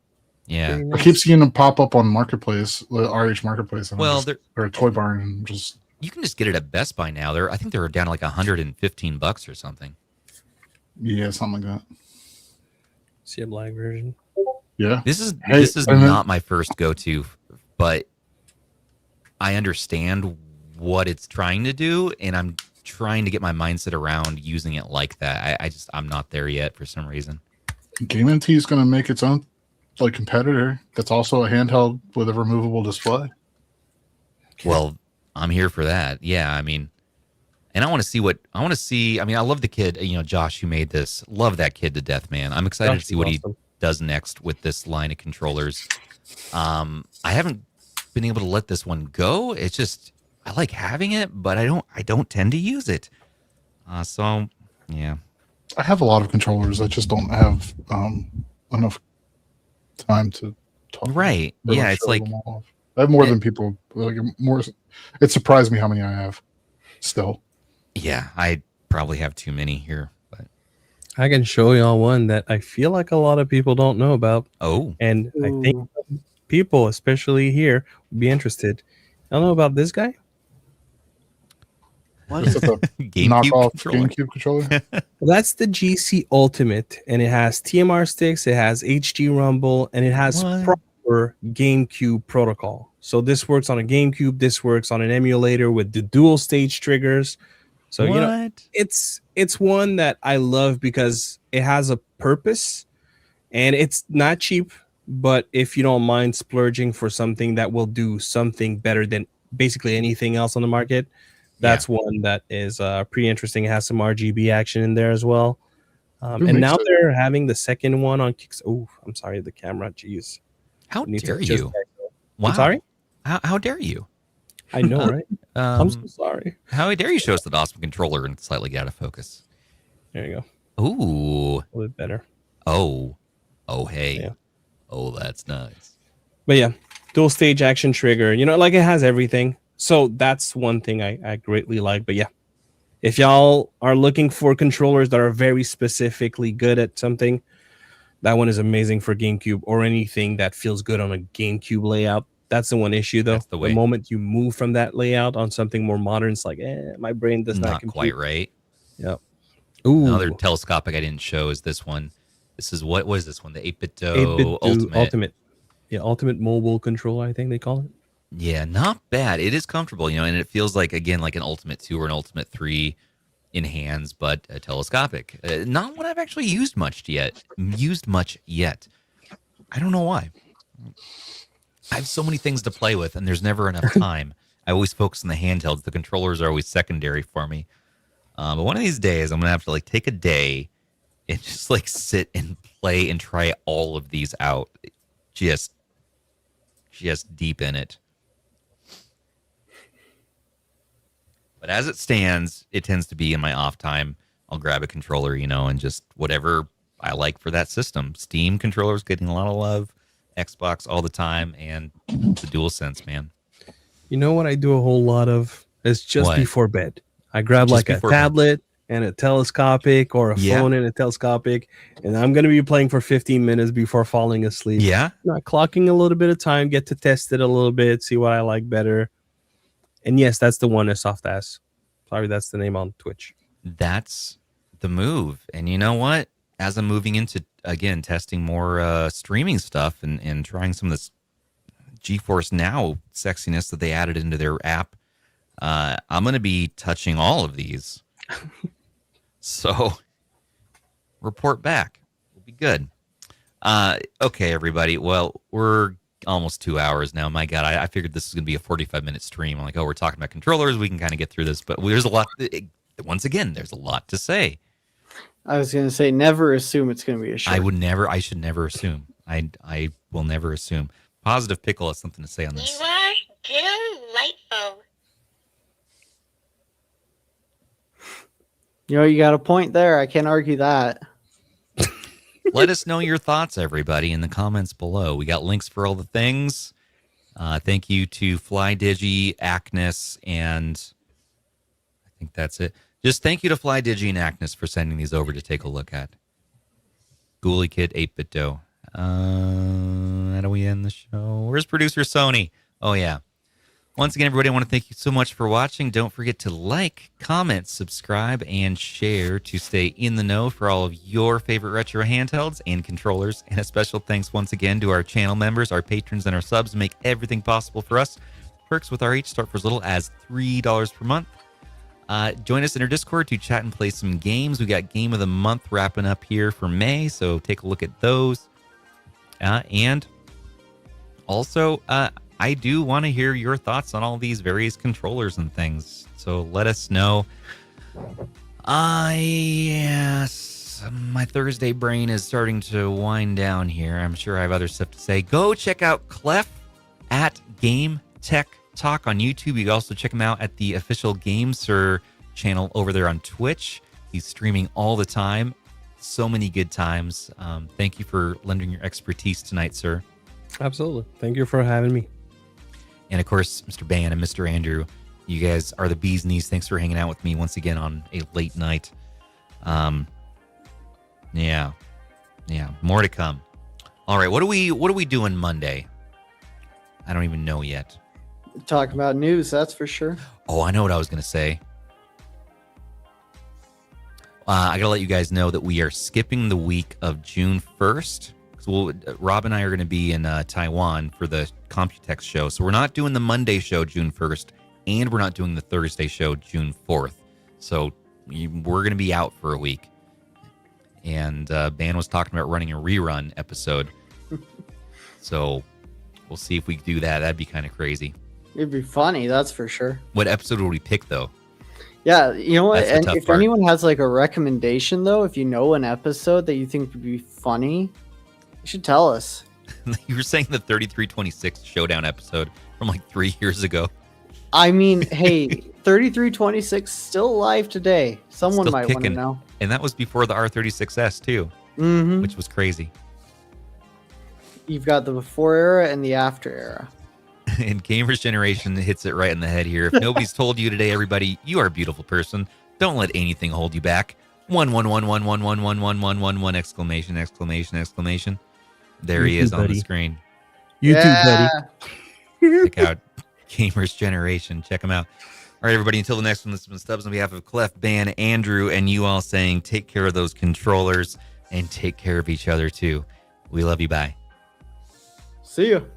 Yeah. I keep seeing them pop up on Marketplace, the RH Marketplace, or Toy Barn, and just... You can just get it at Best Buy now. I think they're down to like $115 or something. Yeah, something like that. See a black version. Yeah. This is not my first go-to, but I understand what it's trying to do, and I'm trying to get my mindset around using it like that. I'm not there yet for some reason. Game NT is going to make its own competitor that's also a handheld with a removable display. Well, I'm here for that. Yeah, I mean, and I want to see. I mean, I love the kid, Josh, who made this. Love that kid to death, man. I'm excited to see what he does next with this line of controllers. I haven't been able to let this one go. It's just I like having it, but I don't tend to use it. So yeah, I have a lot of controllers. I just don't have enough time to talk. Right? Yeah, it's like I have more than people. More. It surprised me how many I have. Still. Yeah, I probably have too many here, but I can show y'all one that I feel like a lot of people don't know about. Oh, and I think people, especially here, would be interested. Y'all know about this guy? What is it? Knockoff GameCube controller? Well, that's the GC Ultimate, and it has TMR sticks, it has HD Rumble, and it has proper GameCube protocol. So this works on a GameCube. This works on an emulator with the dual stage triggers. So it's one that I love because it has a purpose, and it's not cheap. But if you don't mind splurging for something that will do something better than basically anything else on the market, that's one that is pretty interesting. It has some RGB action in there as well. And now they're having the second one on Kickstarter. Oh, I'm sorry, the camera. Jeez. How dare you? Wow. I'm sorry? How dare you? I know, right? I'm so sorry. How dare you show us that awesome controller and slightly get out of focus? There you go. Ooh. A little bit better. Oh, hey. Yeah. Oh, that's nice. But yeah, dual stage action trigger. Like it has everything. So that's one thing I greatly like. But yeah, if y'all are looking for controllers that are very specifically good at something, that one is amazing for GameCube or anything that feels good on a GameCube layout. That's the one issue, though. The moment you move from that layout on something more modern, it's like, my brain does not compute. Quite right. Yep. Ooh. Another telescopic I didn't show is this one. This is what is this one? The 8bitdo Ultimate. Yeah, Ultimate Mobile Controller, I think they call it. Yeah, not bad. It is comfortable, and it feels like, again, like an Ultimate 2 or an Ultimate 3 in hands, but telescopic. Not one I've actually used much yet. I don't know why. I have so many things to play with, and there's never enough time. I always focus on the handhelds. The controllers are always secondary for me. But one of these days, I'm going to have to take a day and just sit and play and try all of these out. Just deep in it. But as it stands, it tends to be in my off time. I'll grab a controller, and just whatever I like for that system. Steam controllers getting a lot of love. Xbox all the time, and the DualSense, man. You know what I do a whole lot of? Is just before bed. I grab a tablet and a telescopic or a phone and a telescopic, and I'm going to be playing for 15 minutes before falling asleep. Yeah. Not clocking a little bit of time, get to test it a little bit, see what I like better. And yes, that's the one, as soft as. Sorry, that's the name on Twitch. That's the move. And you know what? As I'm moving into, again, testing more streaming stuff and trying some of this GeForce Now sexiness that they added into their app, I'm going to be touching all of these. So report back. We'll be good. Okay, everybody. Well, we're almost 2 hours now. My God, I figured this was going to be a 45-minute stream. I'm like, oh, we're talking about controllers. We can kind of get through this. But there's a lot. Once again, there's a lot to say. I was going to say, never assume it's going to be a short. I should never assume. I will never assume. Positive Pickle has something to say on this. You are delightful. You know, you got a point there. I can't argue that. Let us know your thoughts, everybody, in the comments below. We got links for all the things. Thank you to FlyDigi, Acnus, and I think that's it. Just thank you to FlyDigi and Acnus for sending these over to take a look at. Gulikit 8bitdo. How do we end the show? Where's producer Sony? Oh, yeah. Once again, everybody, I want to thank you so much for watching. Don't forget to like, comment, subscribe, and share to stay in the know for all of your favorite retro handhelds and controllers. And a special thanks once again to our channel members, our patrons, and our subs who make everything possible for us. Perks with RH start for as little as $3 per month. Join us in our Discord to chat and play some games. We got Game of the Month wrapping up here for May, so take a look at those. And also, I do want to hear your thoughts on all these various controllers and things. So let us know. Yes, my Thursday brain is starting to wind down here. I'm sure I have other stuff to say. Go check out Klef at Game Tech Talk on YouTube. You can also check him out at the official GameSir channel over there on Twitch. He's streaming all the time. So many good times. Thank you for lending your expertise tonight, sir. Absolutely. Thank you for having me. And of course, Mr. Ban and Mr. Andrew, you guys are the bee's knees. Thanks for hanging out with me once again on a late night. Yeah, more to come. All right, what are we doing Monday? I don't even know yet. Talk about news, that's for sure. Oh, I know what I was going to say. I got to let you guys know that we are skipping the week of June 1st. So Rob and I are going to be in Taiwan for the Computex show. So we're not doing the Monday show June 1st, and we're not doing the Thursday show June 4th. So we're going to be out for a week. And Ban was talking about running a rerun episode. So we'll see if we can do that. That'd be kind of crazy. It'd be funny, that's for sure. What episode would we pick, though? Yeah, you know what? That's the And if tough part. anyone has like a recommendation, though, if you know an episode that you think would be funny, you should tell us. You were saying the 3326 Showdown episode from like 3 years ago. I mean, hey, 3326 still alive today. Someone Still might want to kicking. know. And that was before the R36S, too, Mm-hmm. which was crazy. You've got the before era and the after era. And Gamers Generation hits it right in the head here. If nobody's told you today, everybody, you are a beautiful person. Don't let anything hold you back. 11111111111 exclamation, exclamation, exclamation. There he is on the screen. You too, buddy. Check out Gamers Generation. Check him out. All right, everybody, until the next one, this has been Stubbs on behalf of Klef, Ban, Andrew, and you all saying take care of those controllers and take care of each other, too. We love you. Bye. See you.